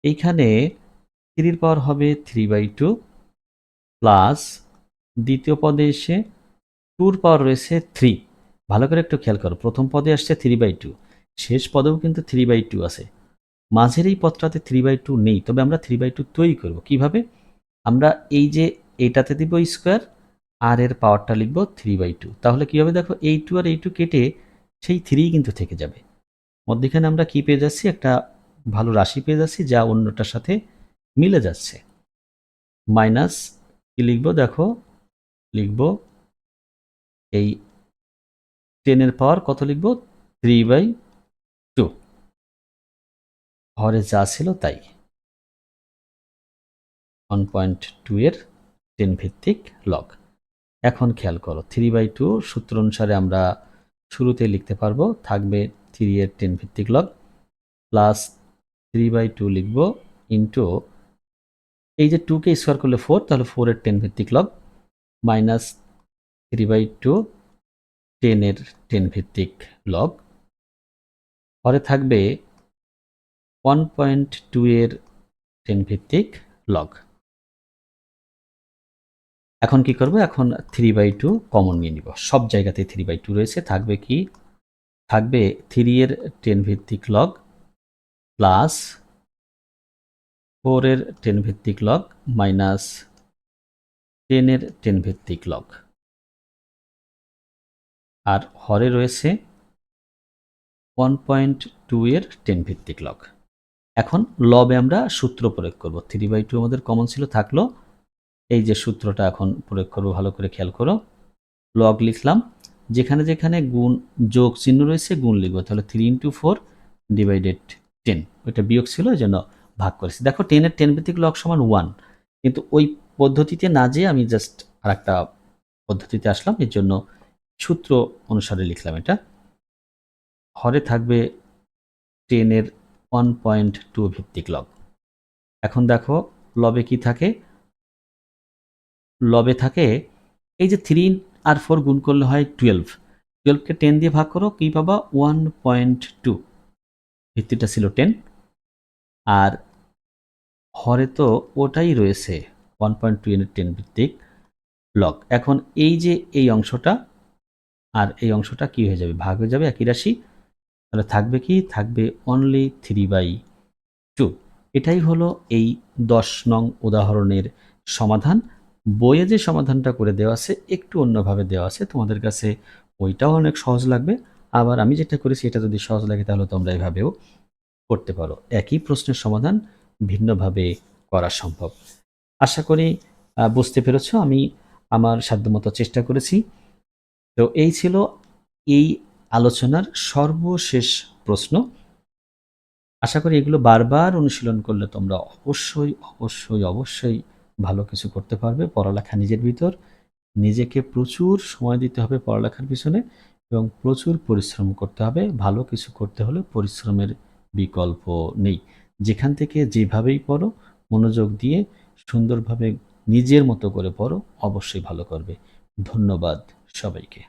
Speaker 1: এইখানে 3 পাওয়ার হবে 3/2 প্লাস দ্বিতীয় পদে এসে 2 পাওয়ার রয়েছে 3। ভালো করে একটু খেয়াল করো, প্রথম পদে আসছে 3/2, শেষ পদেও কিন্তু 3/2 আছে, মাঝের এই পদটাতে 3/2 নেই। তবে আমরা 3/2 তৈরি করব কিভাবে, আমরা এই যে এটাতে দিব স্কোয়ার, আর এর পাওয়ারটা লিখব 3/2। তাহলে কি হবে দেখো, এই 2 আর এই 2 কেটে সেই 3 কিন্তু থেকে যাবে। মধ্যখানে আমরা কি পেয়ে যাচ্ছি, একটা ভালো রাশি পেয়ে যাচ্ছি যা অন্যটার সাথে মিলে যাচ্ছে। মাইনাস কি লিখব দেখো, লিখব এই 10 এর পাওয়ার কত লিখব, 3/2, হরে যা ছিল তাই, 1.2 এর 10 ভিত্তিক লগ। এখন খেয়াল করো 3/2 সূত্র অনুসারে আমরা শুরুতে লিখতে পারবো, থাকবে 3 এর 10 ভিত্তিক লগ প্লাস 3/2 লিখব ইন্টু এই যে 2 কে স্কোয়ার করলে 4, তাহলে 4 এর 10 ভিত্তিক লগ মাইনাস 3/2 10 এর 10 ভিত্তিক লগ, পরে থাকবে 1.2 এর 10 ভিত্তিক লগ। এখন কি করব, এখন 3/2 কমন নিয়ে নিব, সব জায়গাতে 3/2 রয়েছে, থাকবে কি, থাকবে 3 এর 10 ভিত্তিক লগ প্লাস 4 এর 10 ভিত্তিক লগ মাইনাস 10 এর 10 ভিত্তিক লগ, আর হরে রয়েছে 1.2 এর 10 ভিত্তিক লগ। এখন লবে আমরা সূত্র প্রয়োগ করব, 3/2 আমাদের কমন ছিল, থাকলো এই যে সূত্রটা এখন প্রয়োগ করব, ভালো করে খেয়াল করো। লগ লিখলাম, যেখানে যেখানে গুণ যোগ চিহ্ন রয়েছে গুণ লিখবো, তাহলে 3 × 4 ডিভাইডেড 10, ওইটা বিয়োগ ছিল এই জন্য ভাগ করেছি। দেখো 10 এর 10 ভিত্তিক লগ সমান 1, কিন্তু ওই পদ্ধতিতে না যেয়ে আমি জাস্ট আর একটা পদ্ধতিতে আসলাম, এর জন্য সূত্র অনুসারে লিখলাম এটা। হরে থাকবে 10 এর 1.2 ভিত্তিক লগ। এখন দেখো লবে কি থাকে, লবে থাকে এই যে 3 আর 4 গুণ করলে হয় 12, 12কে 10 দিয়ে ভাগ করো, কি পাবা 1.2, ভিত্তিটা ছিল 10, আর হরে তো ওটাই রয়েছে 1.2 এর 10 ভিত্তিক, লগ। এখন এই যে এই অংশটা আর এই অংশটা কি হয়ে যাবে? ভাগ হয়ে যাবে একই রাশি। তাহলে থাকবে কি? থাকবে অনলি 3/2। এটাই হলো এই 10 নং উদাহরণের সমাধান। বইয়ে যে সমাধানটা করে দেওয়া আছে একটু অন্যভাবে দেওয়া আছে। তোমাদের কাছে ওইটাও অনেক সহজ লাগবে। আবার আমি যেটা করেছি এটা যদি সহজ লাগে তাহলে তোমরা এভাবেও করতে পারো। একই প্রশ্নের সমাধান ভিন্নভাবে করা সম্ভব। আশা করি বুঝতে পেরেছ। আমি আমার সাধ্যমতো চেষ্টা করেছি। তো এই ছিল এই আলোচনার সর্বশেষ প্রশ্ন। আশা করি এগুলো বারবার অনুশীলন করলে তোমরা অবশ্যই ভালো কিছু করতে পারবে। পড়ালেখা নিজের ভিতর। নিজেকে প্রচুর সময় দিতে হবে পড়ালেখার পিছনে এবং প্রচুর পরিশ্রম করতে হবে। ভালো কিছু করতে হলে পরিশ্রমের বিকল্প নেই। যেখান থেকে যেভাবেই পড়ো মনোযোগ দিয়ে সুন্দরভাবে নিজের মতো করে পড়ো, অবশ্যই ভালো করবে। ধন্যবাদ সবাইকে।